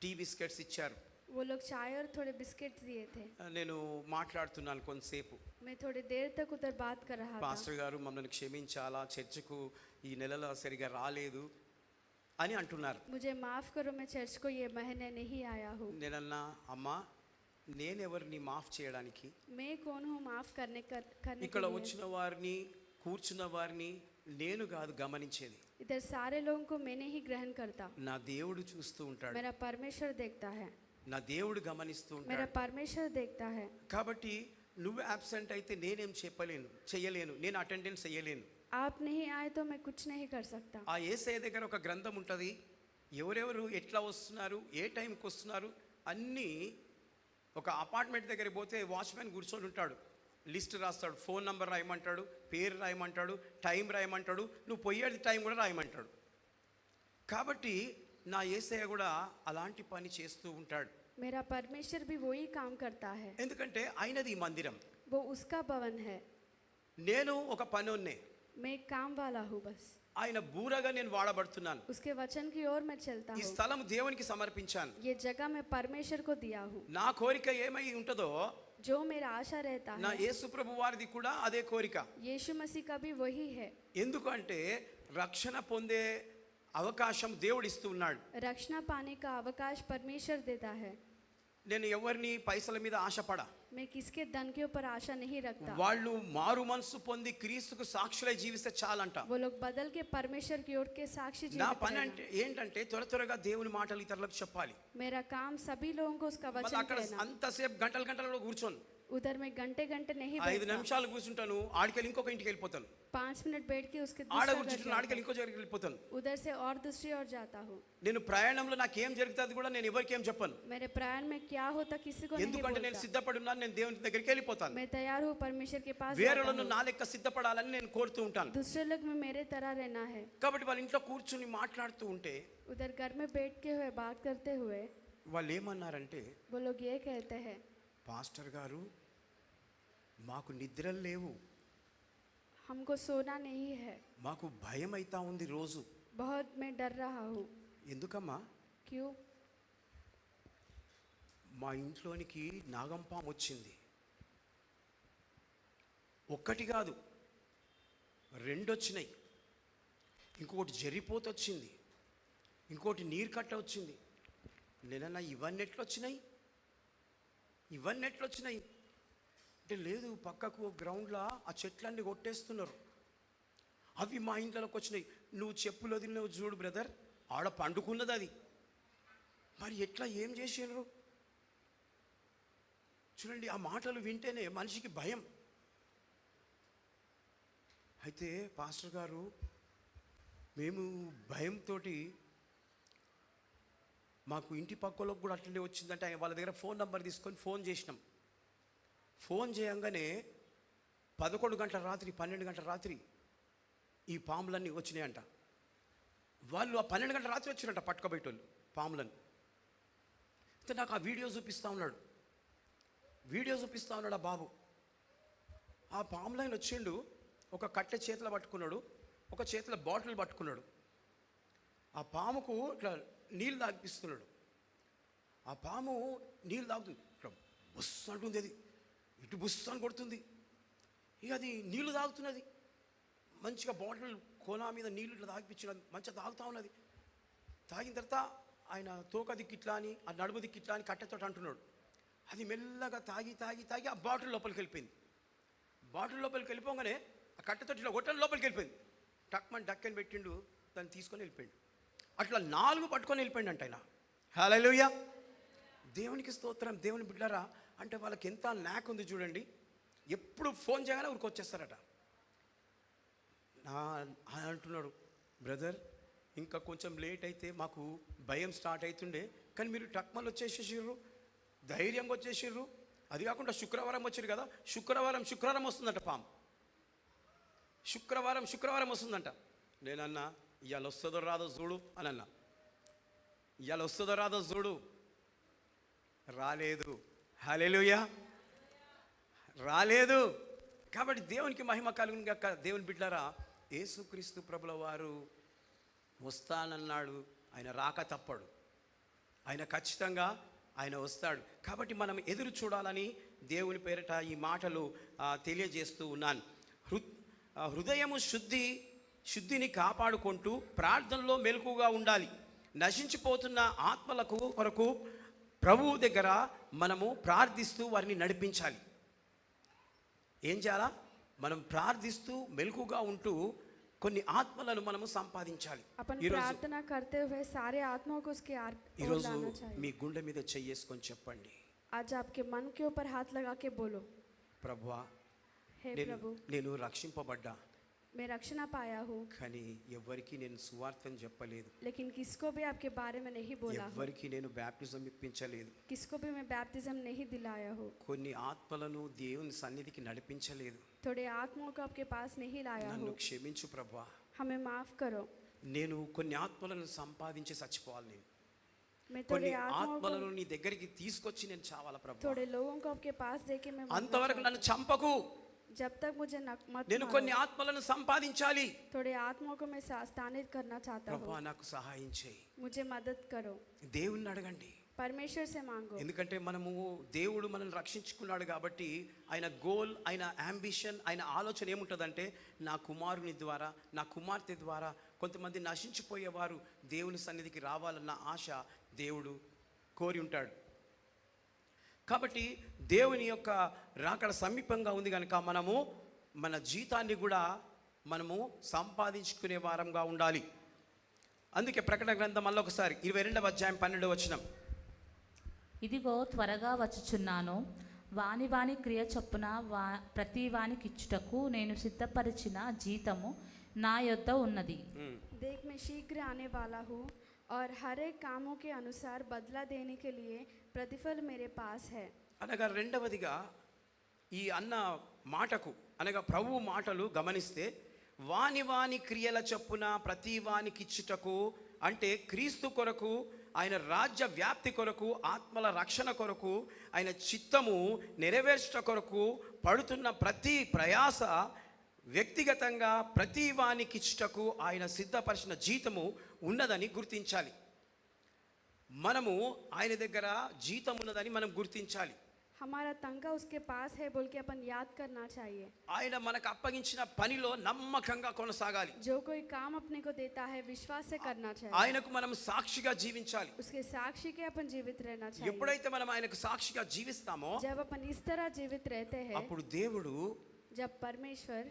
టీ బిస్కెట్స్ ఇచ్చారు. वो लोग चाय और थोड़े बिस्किट्स दिए थे। నేను మాట్లాడుతున్నాను కొంతసేపు. मैं थोड़ी देर तक उधर बात कर रहा था। పాస్టర్ గారు మమ్మల్ని క్షమించాలా, చర్చకు ఈ నెలలో సరిగా రాలేదు అని అంటున్నారు. मुझे माफ़ करो, मैं चर्च को ये महीने नहीं आया हूँ। నేనన్నా అమ్మా నేనెవరిని మాఫ్ చేయడానికి? मैं कौन हूँ माफ़ करने ఇక్కడ के लिए? వచ్చిన వారిని కూర్చున్న వారిని నేను కాదు గమనించేది, इधर सारे लोगों को मैं नहीं ग्रहण करता, నా దేవుడు చూస్తూ ఉంటాడు, मेरा परमेश्वर देखता है, నా దేవుడు గమనిస్తూ मेरा ఉంటాడు. परमेश्वर देखता है। కాబట్టి నువ్వు అబ్సెంట్ అయితే నేనేం చేయలేను, నేను అటెండెన్స్ చేయలేను. आप नहीं आए तो मैं कुछ नहीं कर सकता। ఆ యేసయ్య దగ్గర ఒక గ్రంథం ఉంటుంది, ఎవరెవరు ఎట్లా వస్తున్నారు, ఏ టైంకి వస్తున్నారు అన్నీ. ఒక అపార్ట్మెంట్ దగ్గరికి పోతే వాచ్మెన్ కూర్చొని ఉంటాడు, లిస్ట్ రాస్తాడు, ఫోన్ నంబర్ రాయమంటాడు, పేరు రాయమంటాడు, టైం రాయమంటాడు, నువ్వు పోయేది టైం కూడా రాయమంటాడు. కాబట్టి నా యేసయ్య కూడా అలాంటి పని చేస్తూ ఉంటాడు. मेरा परमेश्वर भी वही काम करता है, ఎందుకంటే ఆయనది ఈ మందిరం, वो उसका भवन है, నేను ఒక పనోన్నే, मैं एक काम वाला हूँ बस। ఆయన బూరగా నేను వాడబడుతున్నాను. उसके वचन की ओर मैं चलता ఈ हूँ। స్థలం దేవునికి సమర్పించాను. ये जगह मैं परमेश्वर को दिया हूँ। నా కోరిక ఏమై ఉంటుందో जो मेरा आशा रहता నా है, యేసు ప్రభు వారిది కూడా అదే కోరిక. यीशु मसीह का भी वही है। ఎందుకంటే రక్షణ పొందే అవకాశం దేవుడు ఇస్తూ ఉన్నాడు. रक्षणा पाने का अवकाश परमेश्वर देता है। నేను ఎవరిని పైసల మీద ఆశపడ, मैं किसके धन के ऊपर आशा नहीं रखता। వాళ్ళు మారు మనసు పొంది క్రీస్తుకు సాక్షులై జీవిస్తే చాలంట. वो लोग बदल के परमेश्वर की ओर के साक्षी నా जीवित పని रहना। అంటే ఏంటంటే త్వరగా దేవుని మాటలు ఇతరులకు చెప్పాలి. मेरा काम सभी लोगों को उसका మళ్ళీ वचन అక్కడ कहना। అంతసేపు గంటలు కూర్చొని उधर मैं घंटे घंटे नहीं 5 बैठता। నిమిషాలు కూర్చుంటాను, ఆడికెళ్ళి ఇంకొక ఇంటికి వెళ్ళిపోతాను, 5 मिनट बैठ के उसके ఆడ दूसरा घर కూర్చుంటాను, जाता ఆడికెళ్ళి ఇంకో దగ్గరికి వెళ్ళిపోతాను. हूँ। उधर से और दूसरी ओर जाता हूँ। నేను ప్రయాణంలో నాకేం జరుగుతుంది కూడా నేను ఎవరికి ఏం చెప్పను, मेरे प्रयाण में क्या होता किसी को नहीं ఎందుకంటే నేను बोलता। సిద్ధపడి ఉన్నాను, నేను దేవుని దగ్గరికి వెళ్ళిపోతాను. मैं तैयार हूँ परमेश्वर के पास వేరే जाता వాళ్ళు हूँ। నా లెక్క సిద్ధపడాలని నేను కోరుతూ ఉంటాను. दूसरे लोग में मेरे तरह रहना है। కాబట్టి వాళ్ళ ఇంట్లో కూర్చుని మాట్లాడుతూ ఉంటే उधर घर में बैठ के हुए बात करते हुए వాళ్ళు ఏమన్నారంటే, वो लोग ये कहते हैं, పాస్టర్ గారు మాకు నిద్రలు లేవు, हमको सोना नहीं है, మాకు భయం అయితా ఉంది రోజు. बहुत मैं डर रहा हूँ। ఎందుకమ్మా? क्यों? మా ఇంట్లోనికి నాగంపాము వచ్చింది, ఒక్కటి కాదు 2 వచ్చినాయి, ఇంకొకటి జరిపోతు వచ్చింది, ఇంకోటి నీరు కట్ట వచ్చింది. నేనన్నా ఇవన్నీ ఎట్లొచ్చినాయి అంటే, లేదు పక్కకు గ్రౌండ్లో ఆ చెట్లన్నీ కొట్టేస్తున్నారు, అవి మా ఇంట్లోకి వచ్చినాయి. నువ్వు చెప్పులు వదిలినవు చూడు బ్రదర్, ఆడ పండుకున్నది అది, మరి ఎట్లా ఏం చేసినారు చూడండి. ఆ మాటలు వింటేనే మనిషికి భయం. అయితే పాస్టర్ గారు మేము భయంతో మాకు ఇంటి పక్కలోకి కూడా అట్లనే వచ్చిందంటే ఆయన వాళ్ళ దగ్గర ఫోన్ నెంబర్ తీసుకొని ఫోన్ చేసినాం. ఫోన్ చేయంగానే 11 గంటల రాత్రి 12 గంటల రాత్రి ఈ పాములన్నీ వచ్చినాయంట. వాళ్ళు ఆ 12 గంటల రాత్రి వచ్చినట్ట పట్టుకోబెట్టోళ్ళు పాములను. అయితే నాకు ఆ వీడియో చూపిస్తూ ఉన్నాడు ఆ బాబు. ఆ పాములైన వచ్చిండు, ఒక కట్టె చేతిలో పట్టుకున్నాడు, ఒక చేతిలో బాటిల్ పట్టుకున్నాడు. ఆ పాముకు ఇట్లా నీళ్ళు తాగిపిస్తున్నాడు. ఆ పాము నీళ్ళు తాగుతుంది, ఇట్లా బుస్ అంటుంది, అది ఇటు బుస్ అని కొడుతుంది. ఇక అది నీళ్లు తాగుతున్నది, మంచిగా బాటిల్ కోనా మీద నీళ్ళు ఇట్లా తాగిపించినది, మంచిగా తాగుతూ ఉన్నది. తాగిన తర్వాత ఆయన తోక దిక్కిట్లా అని, ఆ నడుము దిక్కిట్లా అని కట్టెతో అంటున్నాడు. అది మెల్లగా తాగి ఆ బాటిల్ లోపలికి వెళ్ళిపోయింది. బాటిల్ లోపలికి వెళ్ళిపోగానే ఆ కట్టెతో ఇట్లా కొట్టని లోపలికి వెళ్ళిపోయింది. టక్మని డక్కని పెట్టిండు, దాన్ని తీసుకొని వెళ్ళిపోయిండు. అట్లా 4 పట్టుకొని వెళ్ళిపోయిండు అంట ఆయన. హల్లెలూయా, దేవునికి స్తోత్రం. దేవుని బిడ్డలారా, అంటే వాళ్ళకి ఎంత న్యాక్ ఉంది చూడండి. ఎప్పుడు ఫోన్ చేయగానే ఊరికి వచ్చేస్తారట. అంటున్నాడు, బ్రదర్ ఇంకా కొంచెం లేట్ అయితే మాకు భయం స్టార్ట్ అవుతుండే, కానీ మీరు టక్మలు వచ్చేసేసిర్రు, ధైర్యంగా వచ్చేసిర్రు. అది కాకుండా శుక్రవారం వచ్చారు కదా, శుక్రవారం వస్తుందంట పాము, శుక్రవారం వస్తుందంట. నేనన్నా ఇవాళ వస్తుందో రాదో చూడు అని అన్నా. ఇవాళ వస్తుందో రాదో చూడు, రాలేదు. హల్లెలూయా, రాలేదు. కాబట్టి దేవునికి మహిమ కలుగును గాక. దేవుని బిడ్డలారా, యేసుక్రీస్తు ప్రభుల వారు వస్తానన్నాడు, ఆయన రాక తప్పడు. ఆయన ఖచ్చితంగా ఆయన వస్తాడు. కాబట్టి మనం ఎదురు చూడాలని దేవుని పేరిట ఈ మాటలు తెలియజేస్తూ ఉన్నాను. హృదయము శుద్ధిని కాపాడుకుంటూ ప్రార్థనలో మెలకుగా ఉండాలి. నశించిపోతున్న ఆత్మలకు కొరకు ప్రభువు దగ్గర మనము ప్రార్థిస్తూ వారిని నడిపించాలి. ఏం చేయాలా? మనం ప్రార్థిస్తూ మెలకుగా ఉంటూ కొన్ని ఆత్మలను మనము సంపాదించాలి. ప్రార్థన करते हुए सारे आत्माओं को उसके ओर लाना चाहिए. మీ గుండె మీద చెయ్యేసుకొని చెప్పండి, आज आपके मन के ऊपर हाथ लगा के बोलो, ప్రభువా, हे प्रभु, నేను రక్షింపబడ్డా, मैं रक्षण पाया हूँ, కానీ ఎవరికి నేను సువార్తను చెప్పలేదు, लेकिन किसको भी आपके बारे में नहीं बोला हूँ, ఎవరికి నేను బ్యాప్టిజం ఇప్పించలేదు, किसको भी मैं बैप्टिज्म नहीं दिलाया हूँ, కొన్ని ఆత్మలను దేవుని సన్నిధికి నడిపించలేదు, थोड़े आत्माओं को आपके पास नहीं लाया నన్ను हूँ, క్షమించు ప్రభువా. हमें माफ करो. నేను కొన్ని ఆత్మలను సంపాదించి చచ్చిపోవాలి. मैं కొన్ని थोड़े आत्माओं ఆత్మలను నీ దగ్గరికి తీసుకొచ్చి నేను చావాల को, ప్రభువా. थोड़े लोगों को आपके पास देके मैं అంతవరకు నన్ను చంపకు. जब तक मुझे मत నేను కొన్ని ఆత్మలను సంపాదించాలి. थोड़े आत्माओं को मैं स्थानित करना चाहता हूँ. ప్రభువా, నాకు సహాయం చేయి. मुझे मदद करो. దేవుణ్ణి అడగండి. परमेश्वर से मांगो. ఎందుకంటే మనము దేవుడు మనల్ని రక్షించుకున్నాడు కాబట్టి ఆయన గోల్, ఆయన అంబిషన్, ఆయన ఆలోచన ఏముంటుందంటే నా కుమారుని ద్వారా, నా కుమార్తె ద్వారా కొంతమంది నశించిపోయేవారు దేవుని సన్నిధికి రావాలన్న ఆశ దేవుడు కోరి ఉంటాడు. కాబట్టి దేవుని యొక్క రాకడ సమీపంగా ఉంది కనుక మనము మన జీతాన్ని కూడా మనము సంపాదించుకునే వారంగా ఉండాలి. అందుకే ప్రకటన గ్రంథం మళ్ళీ ఒకసారి 22వ అధ్యాయం 12వ వచనం, ఇదిగో త్వరగా వచ్చుచున్నాను, వాని వాని క్రియ చొప్పున ప్రతి వానికి ఇచ్చుటకు నేను సిద్ధపరిచిన జీతము నా యొద్ద ఉన్నది. देख मैं शीघ्र आने वाला हूँ और हर एक कामों के अनुसार बदला देने के लिए प्रतिफल मेरे पास है. అనగా రెండవదిగా ఈ అన్న మాటకు అనగా ప్రభు మాటలు గమనిస్తే వాని వాని క్రియల చొప్పున ప్రతి వానికి ఇచ్చుటకు అంటే క్రీస్తు కొరకు, ఆయన రాజ్య వ్యాప్తి కొరకు, ఆత్మల రక్షణ కొరకు, ఆయన చిత్తము నెరవేర్చట కొరకు పడుతున్న ప్రతి ప్రయాస వ్యక్తిగతంగా ప్రతి వానికి ఇచ్చుటకు ఆయన సిద్ధపరిచిన జీతము ఉన్నదని గుర్తించాలి. మనము ఆయన దగ్గర జీతం ఉన్నదని మనం గుర్తించాలి. हमारा तंका उसके पास है बोल के अपन याद करना चाहिए. ఆయన మనకు అప్పగించిన పనిలో నమ్మకంగా కొనసాగాలి. जो कोई काम अपने को देता है विश्वास से करना चाहिए. ఆయనకు మనం సాక్షిగా జీవించాలి. उसके साक्षी के अपन जीवित रहना चाहिए. ఎప్పుడైతే మనం ఆయనకు సాక్షిగా జీవిస్తామో जब अपन इस तरह जीवित रहते हैं, అప్పుడు దేవుడు जब परमेश्वर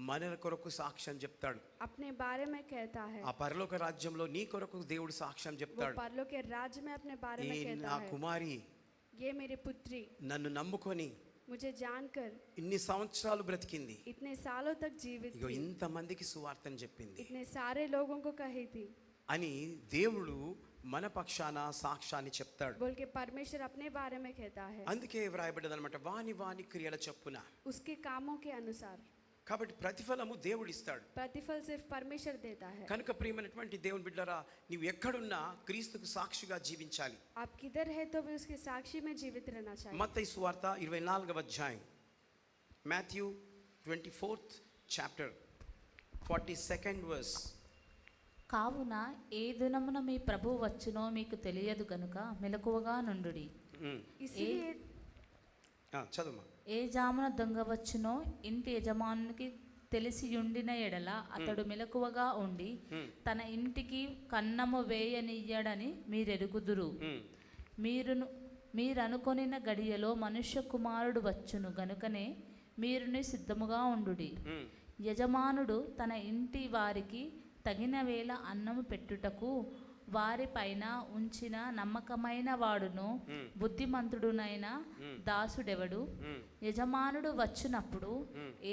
మన కొరకు సాక్ష్యం చెప్తాడు. अपने बारे में कहता है, ఆ పరలోక రాజ్యంలో నీ కొరకు దేవుడు సాక్ష్యం वो చెప్తాడు. परलोक के राज्य में अपने बारे में ఈ कहता నా है, కుమారి ये मेरी पुत्री నన్ను నమ్ముకొని मुझे जानकर ఇన్ని సంవత్సరాలు బ్రతికింది, इतने सालों तक जीवित ఇగో थी, ఇంతమందికి సువార్తను చెప్పింది इतने सारे लोगों को कही थी అని దేవుడు మన పక్షాన సాక్ష్యాన్ని చెప్తాడు. बोल के परमेश्वर अपने बारे में कहता है, అందుకే వ్రాయబడ్డది అనమాట, వాని వాని క్రియల చొప్పున. उसके कामों के अनुसार. కాబట్టి ప్రతిఫలము దేవుడు ఇస్తాడు. प्रतिफल सिर्फ परमेश्वर देता है. కనుక ప్రియమైనటువంటి దేవుని బిడ్డలారా, నీవు ఎక్కడున్నా క్రీస్తుకు సాక్షిగా జీవించాలి. आप किधर है तो भी उसके साक्षी में जीवित रहना चाहिए. మత్తయి సువార్త 24వ అధ్యాయం, Matthew 24th chapter 42nd verse. కావున ఏ దినమున మీ ప్రభువు వచ్చునో మీకు తెలియదు గనుక మెలకువగా నుండుడి. इसीलिए చదువు. ఏ జామున దొంగ వచ్చునో ఇంటి యజమానునికి తెలిసి ఉండిన ఎడల అతడు మెలకువగా ఉండి తన ఇంటికి కన్నము వేయనియ్యడని మీరెరుగుదురు. మీరనుకొనిన గడియలో మనుష్య కుమారుడు వచ్చును గనుకనే మీరుని సిద్ధముగా ఉండుడి. యజమానుడు తన ఇంటి వారికి తగిన వేళ అన్నము పెట్టుటకు వారి పైన ఉంచిన నమ్మకమైన వాడును బుద్ధిమంతుడునైన దాసుడెవడు? యజమానుడు వచ్చినప్పుడు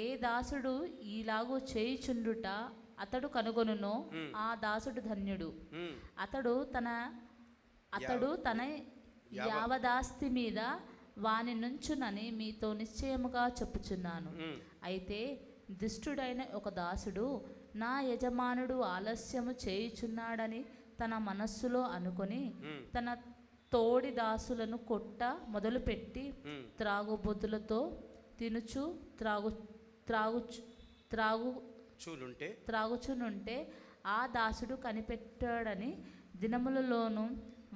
ఏ దాసుడు ఈలాగు చేయుచుండుట అతడు కనుగొనునో ఆ దాసుడు ధన్యుడు. అతడు తన యావదాస్తి మీద వాని నుంచునని మీతో నిశ్చయముగా చెప్పుచున్నాను. అయితే దుష్టుడైన ఒక దాసుడు నా యజమానుడు ఆలస్యము చేయుచున్నాడని తన మనస్సులో అనుకొని తన తోడి దాసులను కొట్ట మొదలుపెట్టి త్రాగుబోతులతో తినుచు త్రాగుచునుంటే ఆ దాసుడు కనిపెట్టాడని దినములలోనూ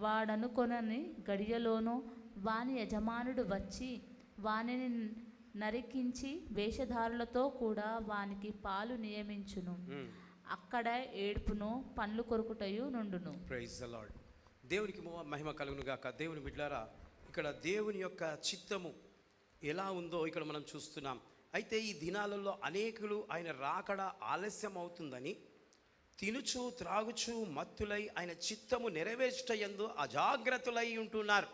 వాడనుకొనని గడియలోనూ వాని యజమానుడు వచ్చి వానిని నరికించి వేషధారులతో కూడా వానికి పాలు నియమించును. అక్కడ ఏడుపును పండ్లు కొరుకుటయు నుండును. Praise the lord. దేవునికి మహిమ కలుగును గాక. దేవుని బిడ్డలారా, ఇక్కడ దేవుని యొక్క చిత్తము ఎలా ఉందో ఇక్కడ మనం చూస్తున్నాం. అయితే ఈ దినాలలో అనేకులు ఆయన రాకడ ఆలస్యం అవుతుందని తినుచు త్రాగుచు మత్తులై ఆయన చిత్తము నెరవేర్చయందు అజాగ్రత్తలై ఉంటున్నారు.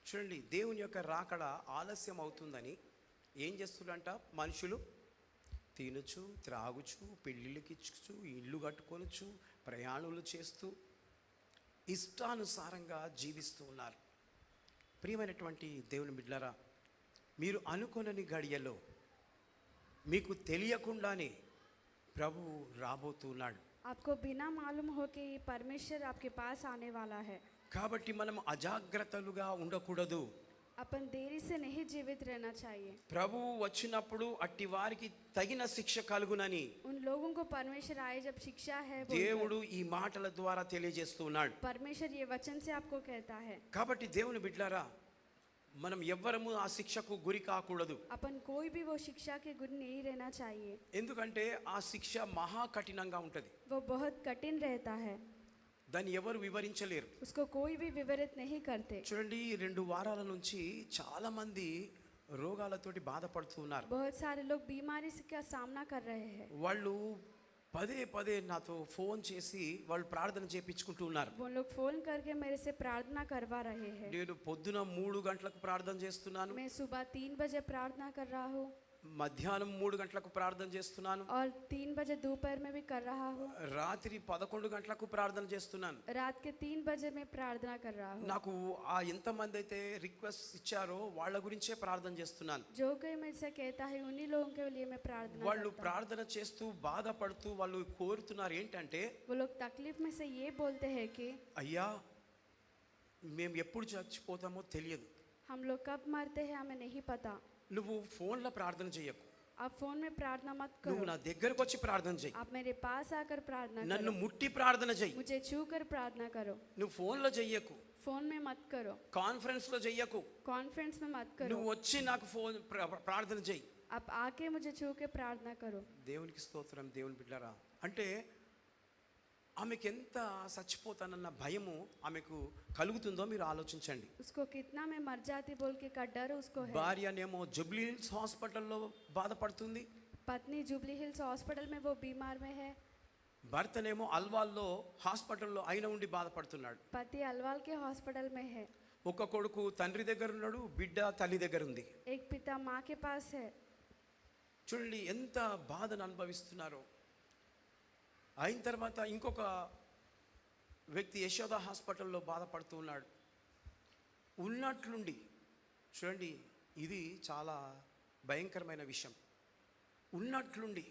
చూడండి, దేవుని యొక్క రాకడ ఆలస్యం అవుతుందని ఏం చేస్తున్నారంట? మనుషులు తినుచు త్రాగుచు పెళ్ళిళ్ళకి ఇచ్చుచు ఇల్లు కట్టుకొనుచు ప్రయాణాలు చేస్తూ ఇష్టానుసారంగా జీవిస్తూ ఉన్నారు. ప్రియమైనటువంటి దేవుని బిడ్డలారా, మీరు అనుకొనని గడియలో మీకు తెలియకుండానే ప్రభువు రాబోతున్నాడు. आपको बिना मालूम हो कि परमेश्वर आपके पास आने वाला है. కాబట్టి మనం అజాగ్రత్తలుగా ఉండకూడదు. अपन देरी से नहीं जीवित रहना चाहिए. ప్రభువు వచ్చినప్పుడు అట్టి వారికి తగిన శిక్ష కలుగునని उन लोगों को परमेश्वर आए जब शिक्षा है దేవుడు ఈ మాటల ద్వారా తెలియజేస్తున్నాడు. परमेश्वर ये वचन से आपको कहता है. కాబట్టి దేవుని బిడ్డలారా, మనం ఎవ్వరము ఆ శిక్షకు గురి కాకూడదు. अपन कोई भी वो शिक्षा के गुण नहीं रहना चाहिए. ఎందుకంటే ఆ శిక్ష మహా కఠినంగా ఉంటది. वो बहुत कठिन रहता है. దాన్ని ఎవరు వివరించలేరు. उसको कोई भी विवरित नहीं करते. చూడండి, 2 వారాల నుంచి చాలా మంది రోగాలతోటి బాధపడుతున్నారు. बहुत सारे लोग बीमारी से का सामना कर रहे हैं. వాళ్ళు పదే పదే నాతో ఫోన్ చేసి వాళ్ళు ప్రార్థన చేయించుకుంటూ ఉన్నారు. वो लोग फोन करके मेरे से प्रार्थना करवा रहे हैं. నేను పొద్దున 3 గంటలకు ప్రార్థన చేస్తున్నాను, मैं सुबह 3 बजे प्रार्थना कर रहा हूँ మధ్యాహ్నం 3 గంటలకు ప్రార్థన చేస్తున్నాను, और 3 बजे दोपहर में भी कर रहा हूँ, రాత్రి 11 గంటలకు ప్రార్థన చేస్తున్నాను. रात के 3 बजे मैं प्रार्थना कर रहा हूँ. నాకు ఆ ఎంతమంది అయితే రిక్వెస్ట్ ఇచ్చారో వాళ్ళ గురించే ప్రార్థన చేస్తున్నాను. जो कोई मुझसे कहता है उन्हीं लोगों के लिए मैं प्रार्थना వాళ్ళు करता हूँ. ప్రార్థన చేస్తూ బాధపడుతూ వాళ్ళు కోరుతున్నారు ఏంటంటే, वो लोग तकलीफ में से ये बोलते हैं कि అయ్యా మేము ఎప్పుడు చచ్చిపోతామో తెలియదు, हम लोग कब मरते हैं हमें नहीं पता. నువ్వు ఫోన్లో ప్రార్థన చేయకు, आप फोन में प्रार्थना मत నువ్వు करो. నా దగ్గరకు వచ్చి ప్రార్థన చెయ్యి, आप मेरे पास आकर प्रार्थना నన్ను करो. ముట్టి ప్రార్థన చెయ్యి. मुझे छू कर प्रार्थना करो. నువ్వు ఫోన్లో చెయ్యకు, फोन में मत करो, కాన్ఫరెన్స్లో చెయ్యకు, कॉन्फ्रेंस में मत करो. నువ్వు వచ్చి నాకు ఫోన్ ప్రార్థన చెయ్యి. आप आके मुझे छू के प्रार्थना करो. దేవునికి స్తోత్రం. దేవుని బిడ్డలారా, అంటే ఆమెకు ఎంత చచ్చిపోతానన్న భయము ఆమెకు కలుగుతుందో మీరు ఆలోచించండి. उसको कितना मैं मर जाती बोल के का डर उसको है. భార్యనేమో జూబ్లీ హిల్స్ హాస్పిటల్లో బాధపడుతుంది, पत्नी जुबली हिल्स हॉस्पिटल में वो बीमार में है. భర్తనేమో అల్వాల్లో హాస్పిటల్లో అయిన ఉండి బాధపడుతున్నాడు. पति अलवाल के हॉस्पिटल में है. ఒక కొడుకు తండ్రి దగ్గర ఉన్నాడు, బిడ్డ తల్లి దగ్గర ఉంది. एक पिता माँ के पास है. చూడండి ఎంత బాధను అనుభవిస్తున్నారో. అయిన తర్వాత ఇంకొక వ్యక్తి యశోద హాస్పిటల్లో బాధపడుతూ ఉన్నాడు. ఉన్నట్లుండి చూడండి, ఇది చాలా భయంకరమైన విషయం. ఉన్నట్లుండి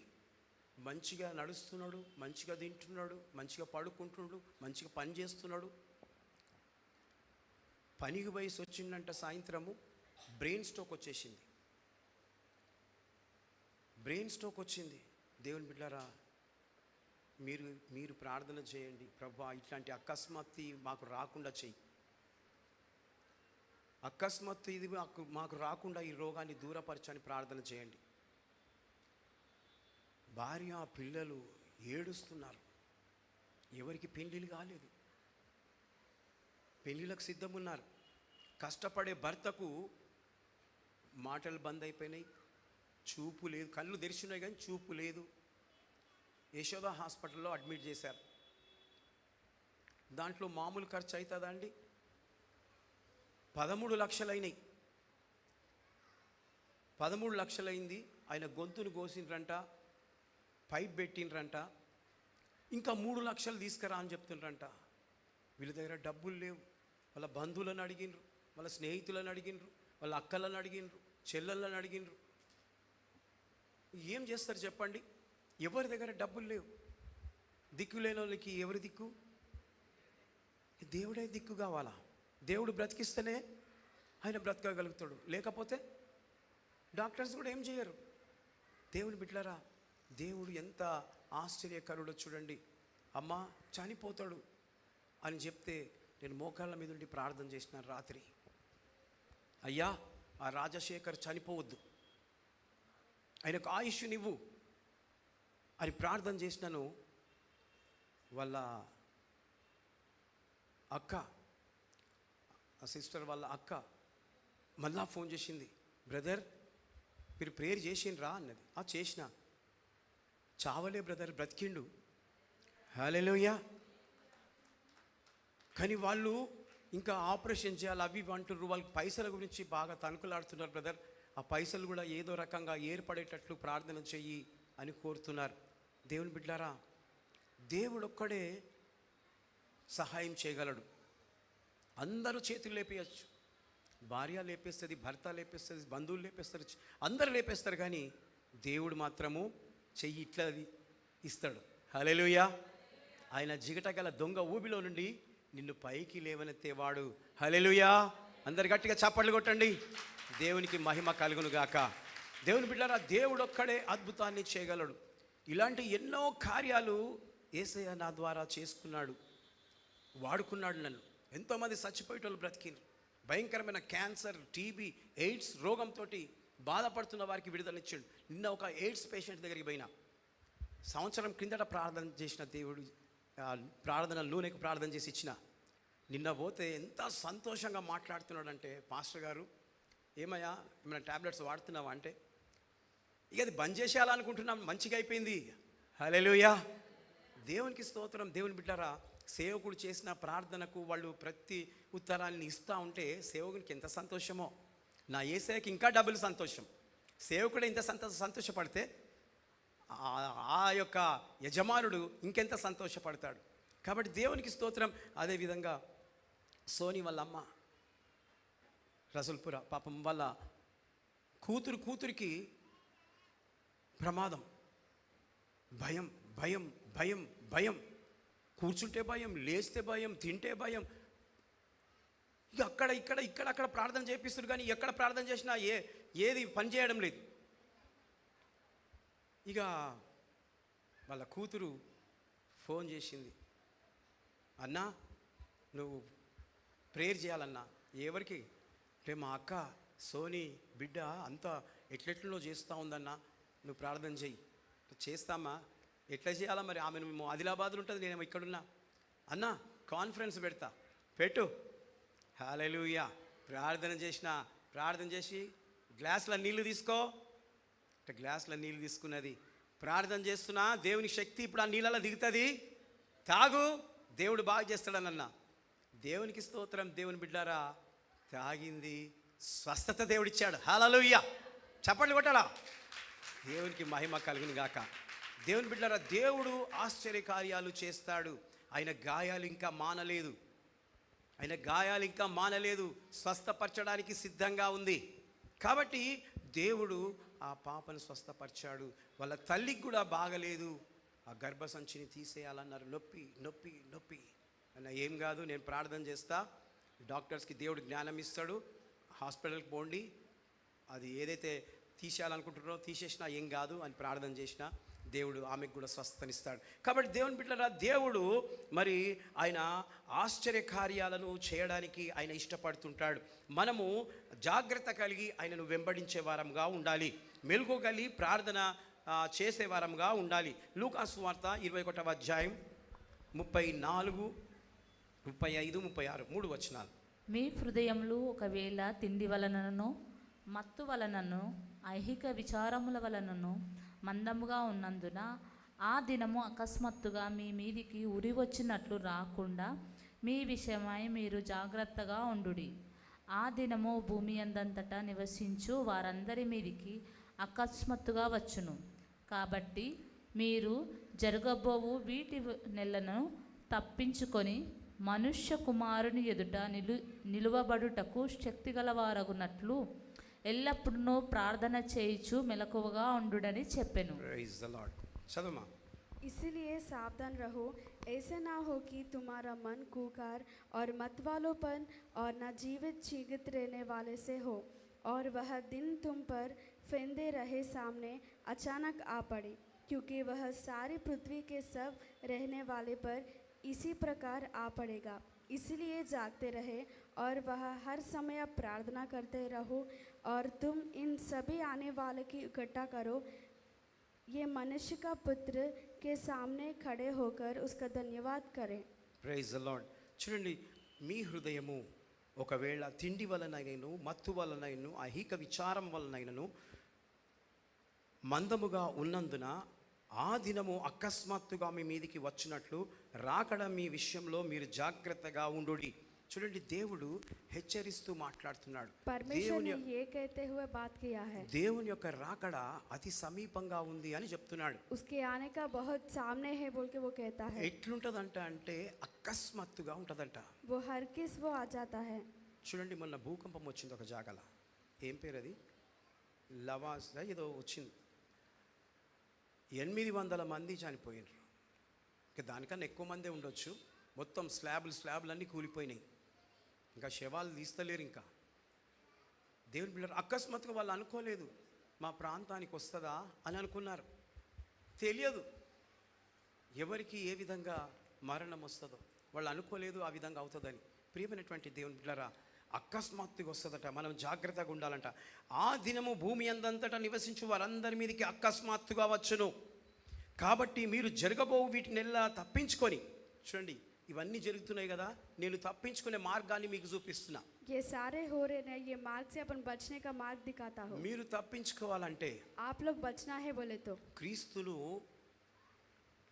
మంచిగా నడుస్తున్నాడు, మంచిగా తింటున్నాడు, మంచిగా పడుకుంటున్నాడు, మంచిగా పని చేస్తున్నాడు. పనికి వయసు వచ్చిందంట, సాయంత్రము బ్రెయిన్ స్ట్రోక్ వచ్చేసింది. బ్రెయిన్ స్ట్రోక్ వచ్చింది. దేవుని బిడ్డలారా, మీరు ప్రార్థన చేయండి, ప్రభువా ఇట్లాంటి అకస్మాత్తు మాకు రాకుండా చెయ్యి, అకస్మాత్తు ఇది మాకు రాకుండా ఈ రోగాన్ని దూరపరచని ప్రార్థన చేయండి. భార్య పిల్లలు ఏడుస్తున్నారు. ఎవరికి పెళ్ళిళ్ళు కాలేదు, పెళ్ళిళ్ళకు సిద్ధమున్నారు. కష్టపడే భర్తకు మాటలు బంద్ అయిపోయినాయి, చూపు లేదు, కళ్ళు తెరిచినాయి కానీ చూపు లేదు. యశోద హాస్పిటల్లో అడ్మిట్ చేశారు. దాంట్లో మామూలు ఖర్చు అవుతుందా అండి? 13 లక్షలైనాయి. 13 లక్షలైంది. ఆయన గొంతును కోసిండ్రంట, పైప్ పెట్టిండ్రంట, ఇంకా 3 లక్షలు తీసుకురా అని చెప్తుండ్రంట. వీళ్ళ దగ్గర డబ్బులు లేవు. వాళ్ళ బంధువులను అడిగినరు, వాళ్ళ స్నేహితులను అడిగినరు, వాళ్ళ అక్కలను అడిగినరు, చెల్లెళ్ళని అడిగినరు. ఏం చేస్తారు చెప్పండి? ఎవరి దగ్గర డబ్బులు లేవు. దిక్కు లేని వాళ్ళకి ఎవరి దిక్కు? దేవుడే దిక్కు కావాలా? దేవుడు బ్రతికిస్తేనే ఆయన బ్రతకగలుగుతాడు, లేకపోతే డాక్టర్స్ కూడా ఏం చేయరు. దేవుని బిడ్డలారా, దేవుడు ఎంత ఆశ్చర్యకరుడో చూడండి. అమ్మా చనిపోతాడు అని చెప్తే నేను మోకాళ్ళ మీద ఉండి ప్రార్థన చేసిన రాత్రి, అయ్యా ఆ రాజశేఖర్ చనిపోవద్దు, ఆయనకు ఆయుష్నివ్వు అని ప్రార్థన చేసినాను. వాళ్ళ అక్క, ఆ సిస్టర్ వాళ్ళ అక్క మళ్ళా ఫోన్ చేసింది, బ్రదర్ మీరు ప్రేయర్ చేసిండ్రా అన్నది. చేసిన. చావలే బ్రదర్, బ్రతికిండు. హల్లెలూయా. కానీ వాళ్ళు ఇంకా ఆపరేషన్ చేయాలి అవి ఇవి అంటున్నారు. వాళ్ళకి పైసల గురించి బాగా తణుకులాడుతున్నారు. బ్రదర్ ఆ పైసలు కూడా ఏదో రకంగా ఏర్పడేటట్లు ప్రార్థన చెయ్యి అని కోరుతున్నారు. దేవుని బిడ్డలారా, దేవుడు ఒక్కడే సహాయం చేయగలడు. అందరూ చేతులు లేపేయచ్చు, భార్య లేపేస్తుంది, భర్త లేపేస్తుంది, బంధువులు లేపేస్తారు, అందరూ లేపేస్తారు. కానీ దేవుడు మాత్రము చెయ్యి ఇట్లా ఇస్తాడు. హల్లెలూయా. ఆయన జిగటగల దొంగ ఊబిలో నుండి నిన్ను పైకి లేవనెత్తేవాడు. హల్లెలూయా. అందరు గట్టిగా చప్పట్లు కొట్టండి. దేవునికి మహిమ కలుగును గాక. దేవుని బిడ్డలారా, దేవుడు ఒక్కడే అద్భుతాన్ని చేయగలడు. ఇలాంటి ఎన్నో కార్యాలు యేసయ్య నా ద్వారా చేసుకున్నాడు, వాడుకున్నాడు నన్ను. ఎంతోమంది చచ్చిపోయేటోళ్ళు బ్రతికింది. భయంకరమైన క్యాన్సర్, టీబీ, ఎయిడ్స్ రోగంతో బాధపడుతున్న వారికి విడుదలనిచ్చాడు. నిన్న ఒక ఎయిడ్స్ పేషెంట్ దగ్గరికి పోయినా. సంవత్సరం క్రిందట ప్రార్థన చేసిన దేవుడు ప్రార్థన నూనెకు ప్రార్థన చేసి ఇచ్చిన. నిన్న పోతే ఎంత సంతోషంగా మాట్లాడుతున్నాడంటే, పాస్టర్ గారు ఏమయ్యా ఏమైనా ట్యాబ్లెట్స్ వాడుతున్నావా అంటే, ఇక అది బంద్ చేసేయాలనుకుంటున్నాం, మంచిగా అయిపోయింది. హల్లెలూయా. దేవునికి స్తోత్రం. దేవుని బిడ్డలారా, సేవకుడు చేసిన ప్రార్థనకు వాళ్ళు ప్రతి ఉత్తరాన్ని ఇస్తూ ఉంటే సేవకునికి ఎంత సంతోషమో. నా యేసయ్యకి ఇంకా డబుల్ సంతోషం. సేవకుడు ఇంత సంతోషపడితే ఆ యొక్క యజమానుడు ఇంకెంత సంతోషపడతాడు. కాబట్టి దేవునికి స్తోత్రం. అదేవిధంగా సోని వాళ్ళ అమ్మ రసూల్పుర పాపం వాళ్ళ కూతురికి ప్రమాదం. భయం భయం భయం భయం, కూర్చుంటే భయం, లేస్తే భయం, తింటే భయం. ఇక అక్కడ ప్రార్థన చేపిస్తారు, కానీ ఎక్కడ ప్రార్థన చేసినా ఏది పని చేయడం లేదు. ఇక వాళ్ళ కూతురు ఫోన్ చేసింది, అన్నా నువ్వు ప్రేయర్ చేయాలన్నా. ఎవరికి అంటే, మా అక్క సోని బిడ్డ అంతా ఎట్లెట్లో చేస్తూ ఉందన్నా, నువ్వు ప్రార్థన చెయ్యి. చేస్తామా, ఎట్లా చేయాలా మరి? ఆమె మేము ఆదిలాబాద్లో ఉంటుంది, నేనేమో ఇక్కడున్నా. అన్నా కాన్ఫరెన్స్ పెట్టు. హల్లెలూయా. ప్రార్థన చేసి గ్లాసుల నీళ్ళు తీసుకో. గ్లాసుల నీళ్ళు తీసుకున్నది. ప్రార్థన చేస్తున్నా, దేవుని శక్తి ఇప్పుడు ఆ నీళ్ళలో దిగుతుంది, తాగు, దేవుడు బాగా చేస్తాడనన్నా. దేవునికి స్తోత్రం. దేవుని బిడ్డారా, తాగింది, స్వస్థత దేవుడిచ్చాడు. హల్లెలూయా. చప్పట్లు కొట్టాలా. దేవునికి మహిమ కలుగును గాక. దేవుని బిడ్డారా, దేవుడు ఆశ్చర్య కార్యాలు చేస్తాడు. ఆయన గాయాలు ఇంకా మానలేదు. స్వస్థపరచడానికి సిద్ధంగా ఉంది. కాబట్టి దేవుడు ఆ పాపను స్వస్థపరిచాడు. వాళ్ళ తల్లికి కూడా బాగలేదు, ఆ గర్భసంచిని తీసేయాలన్నారు. నొప్పి అన్న, ఏం కాదు, నేను ప్రార్థన చేస్తా, డాక్టర్స్కి దేవుడు జ్ఞానం ఇస్తాడు, హాస్పిటల్కి పోండి, అది ఏదైతే తీసేయాలనుకుంటున్నారో తీసేసినా ఏం కాదు అని ప్రార్థన చేసినా దేవుడు ఆమెకు కూడా స్వస్థనిస్తాడు. కాబట్టి దేవుని బిడ్డలారా, దేవుడు మరి ఆయన ఆశ్చర్య కార్యాలను చేయడానికి ఆయన ఇష్టపడుతుంటాడు. మనము జాగ్రత్త కలిగి ఆయనను వెంబడించే వారంగా ఉండాలి, మెలుకోగలి ప్రార్థన చేసే వారంగా ఉండాలి. లూకా సువార్త 21వ అధ్యాయం 34, 35, 36 3 వచనాలు. మీ హృదయములు ఒకవేళ తిండి వలనను, మత్తు వలనను, ఐహిక విచారముల వలనను మందముగా ఉన్నందున ఆ దినము అకస్మాత్తుగా మీ మీదికి ఉరి వచ్చినట్లు రాకుండా మీ విషయమై మీరు జాగ్రత్తగా ఉండుడి. ఆ దినము భూమి అందంతటా నివసించు వారందరి మీదికి అకస్మాత్తుగా వచ్చును. కాబట్టి మీరు జరగబోవు వీటి నెలను తప్పించుకొని మనుష్య కుమారుని ఎదుట నిలువబడుటకు శక్తిగలవారగునట్లు ఎల్లప్పుడూ ప్రార్థన చేయుచు మెలకువగా ఉండుడని చెప్పెను. Praise the lord. చదువుమా. इसलिए सावधान रहो, ऐसे ना हो कि तुम्हारा मन कुकार और मतवालोपन और न जीवित चीगित रहने वाले से हो, और वह दिन तुम पर फेंदे रहे सामने अचानक आ पड़े, क्योंकि वह सारी पृथ्वी के सब रहने वाले पर इसी प्रकार आ पड़ेगा। इसलिए जागते रहे और वह हर समय प्रार्थना करते रहो और तुम इन सभी आने वाले की इकट्ठा करो, ये मनुष्य का पुत्र के सामने खड़े होकर उसका धन्यवाद करें। Praise the Lord. చూడండి, మీ హృదయము ఒకవేళ తిండి వలనైనను, మత్తు వలనైనను, ఐహిక విచారం వలనైనను మందముగా ఉన్నందున ఆ దినము అకస్మాత్తుగా మీ మీదికి వచ్చినట్లు రాకడ మీ విషయంలో మీరు జాగ్రత్తగా ఉండుడి. చూడండి, దేవుడు హెచ్చరిస్తూ మాట్లాడుతున్నాడు. परमेश्वर ने ये कहते हुए बात किया है, దేవుని యొక్క రాకడ అతి సమీపంగా ఉంది అని చెప్తున్నాడు. उसके आने का बहुत सामने है बोल के वो कहता है। ఎట్లుంటదంట అంటే అకస్మాత్తుగా ఉంటదంట. वो हर किस वो आ जाता है। చూడండి, మొన్న భూకంపం వచ్చింది ఒక జాగల, ఏం పేరు అది, లవాస్ ఏదో వచ్చింది. 800 మంది చనిపోయినారు. ఇంకా దానికన్నా ఎక్కువ మందే ఉండొచ్చు. మొత్తం స్లాబ్లన్నీ కూలిపోయినాయి. ఇంకా శవాలు తీస్తలేరు. ఇంకా దేవుని పిల్లలు అకస్మాత్తుగా వాళ్ళు అనుకోలేదు మా ప్రాంతానికి వస్తుందా అని అనుకున్నారు. తెలియదు ఎవరికి ఏ విధంగా మరణం వస్తుందో, వాళ్ళు అనుకోలేదు ఆ విధంగా అవుతుందని. ప్రియమైనటువంటి దేవుని పిల్లరా, అకస్మాత్తుగా వస్తుందట. మనం జాగ్రత్తగా ఉండాలంట. ఆ దినము భూమి అందంతటా నివసించు వారందరి మీదకి అకస్మాత్తుగా వచ్చును. కాబట్టి మీరు జరగబో వీటినెల్లా తప్పించుకొని, చూడండి ఇవన్నీ జరుగుతున్నాయి కదా, నేను తప్పించుకునే మార్గాన్ని మీకు చూపిస్తున్నా. ये सारे हो रहे हैं, ये मार्ग से अपन बचने का मार्ग दिखाता हो। మీరు తప్పించుకోవాలంటే आप लोग बचना है बोले तो క్రీస్తును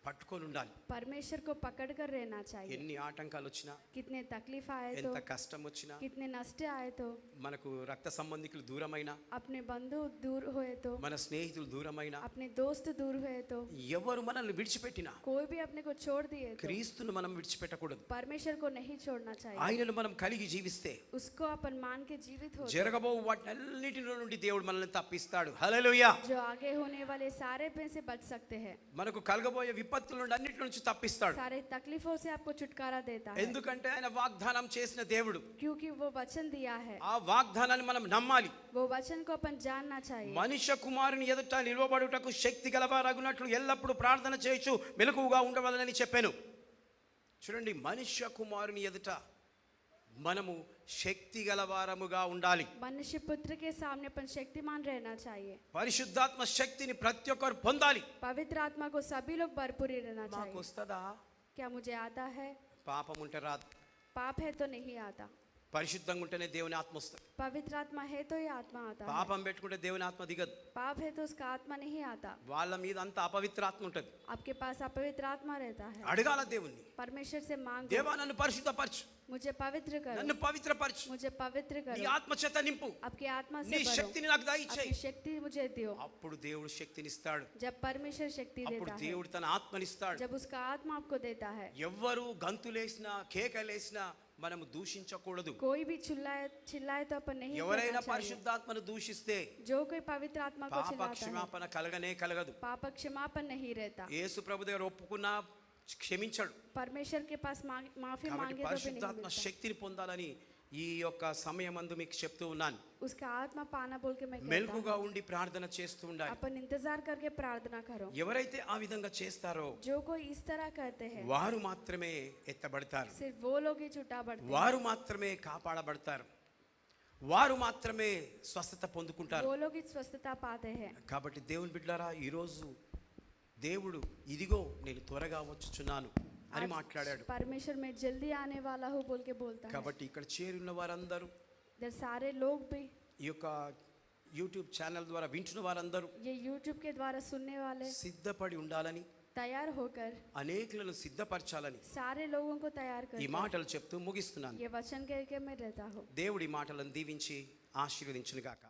పట్టుకొని ఉండాలి. परमेश्वर को पकड़ कर रहना चाहिए। ఎన్ని ఆటంకాలు వచ్చినా, कितने तकलीफ आए तो, ఎంత కష్టం వచ్చినా, कितने नष्ट आए तो, మనకు రక్త సంబంధికులు దూరమైనా, अपने बंधु दूर हुए तो, మన స్నేహితులు దూరమైనా, अपने दोस्त दूर हुए तो, ఎవరు మనల్ని విడిచిపెట్టినా कोई भी अपने को छोड़ दिए तो క్రీస్తును మనం విడిచిపెట్టకూడదు. परमेश्वर को नहीं छोड़ना चाहिए। ఆయనను మనం కలిగి జీవిస్తే उसको अपन मान के जीवित हो, జరగబో వాటన్నిటిలో నుండి దేవుడు మనల్ని తప్పిస్తాడు. హల్లెలూయా. जो आगे होने वाले सारे पे से बच सकते हैं। మనకు కలగబోయే విపత్తుల నుండి అన్నిటి నుంచి తప్పిస్తాడు. सारे तकलीफों से आपको छुटकारा देता है, ఎందుకంటే ఆయన వాగ్దానం చేసిన దేవుడు. क्योंकि वो वचन दिया है। ఆ వాగ్దానాన్ని మనం నమ్మాలి. वो वचन को अपन जानना चाहिए। మనుష్య కుమారుని ఎదుట నిలవబడుటకు శక్తి గలవారగునట్లు ఎల్లప్పుడూ ప్రార్థన చేయొచ్చు, మెలకువగా ఉండవలనని చెప్పాను. చూడండి, మనుష్య కుమారుని ఎదుట మనము శక్తి గలవారముగా ఉండాలి. मनुष्य पुत्र के सामने अपन शक्तिमान रहना चाहिए। పరిశుద్ధాత్మ శక్తిని ప్రతి ఒక్కరు పొందాలి. पवित्र आत्मा को सभी लोग भरपूरी रहना మాకు चाहिए। వస్తుందా? क्या मुझे आता है? పాపం ఉంటే రాదు. पाप है तो नहीं आता, పరిశుద్ధంగా ఉంటేనే దేవుని ఆత్మ వస్తుంది. पवित्र आत्मा है तो ये आत्मा आता है। పాపం పెట్టుకుంటే దేవుని ఆత్మ దిగదు. पाप है तो उसका आत्मा नहीं आता। వాళ్ళ మీద అంత అపవిత్ర ఆత్మ ఉంటుంది. आपके पास अपवित्र आत्मा रहता है। అడగాల దేవుణ్ణి, परमेश्वर से मांगो, దేవా నన్ను పరిశుద్ధపరచు, मुझे पवित्र करो, నన్ను పవిత్రపరచు, मुझे पवित्र నీ करो, ఆత్మ చేత నింపు, आपकी आत्मा నీ से भरो, శక్తిని నాకు దయచేయి. अपनी शक्ति मुझे दियो। అప్పుడు దేవుడు శక్తినిస్తాడు. जब परमेश्वर शक्ति అప్పుడు देता है, దేవుడు తన ఆత్మనిస్తాడు. जब उसका आत्मा आपको देता है, ఎవ్వరు గంతులేసినా కేకలేసినా మనము దూషించకూడదు. कोई भी चिल्लाए तो अपन नहीं ఎవరైనా बोलना चाहिए। పరిశుద్ధాత్మను దూషిస్తే जो कोई पवित्र आत्मा को పాప चिल्लाता है, క్షమాపణ కలగనే కలగదు. पाप क्षमापन नहीं रहता। యేసు ప్రభు దగ్గర ఒప్పుకున్నా క్షమించడు. परमेश्वर के पास माफी కాబట్టి मांगे तो भी नहीं పరిశుద్ధాత్మ मिलता। శక్తిని పొందాలని ఈ యొక్క సమయమందు మీకు చెప్తూ ఉన్నాను. उसका आत्मा पाना बोल के मैं कहता మెలకుగా ఉండి ప్రార్థన చేస్తూ हूं, ఉండాలి. अपन इंतजार करके प्रार्थना करो। ఎవరైతే ఆ విధంగా చేస్తారో जो कोई इस तरह करते हैं, వారు మాత్రమే ఎత్తబడతారు, सिर्फ वो लोग ही छुटा बढ़ते हैं, వారు మాత్రమే కాపాడబడతారు, వారు మాత్రమే స్వస్థత పొందుకుంటారు. वो लोग ही स्वस्थता पाते हैं। కాబట్టి దేవుని బిడ్డలారా, ఈరోజు దేవుడు ఇదిగో నేను త్వరగా వచ్చుచున్నాను అని మాట్లాడాడు. परमेश्वर में जल्दी आने वाला हूँ बोल के बोलता है। కాబట్టి ఇక్కడ చేరున్న వారందరూ, इधर सारे लोग भी, ఈ యొక్క యూట్యూబ్ ఛానల్ ద్వారా వింటున్న వారందరూ ये यूट्यूब के द्वारा सुनने वाले సిద్ధపడి ఉండాలని, तैयार होकर అనేకులను సిద్ధపరచాలని सारे लोगों को तैयार ఈ कर, మాటలు చెప్తూ ముగిస్తున్నాను. ये वचन कह के मैं रहता हूँ। దేవుడి మాటలను దీవించి ఆశీర్వదించును గాక.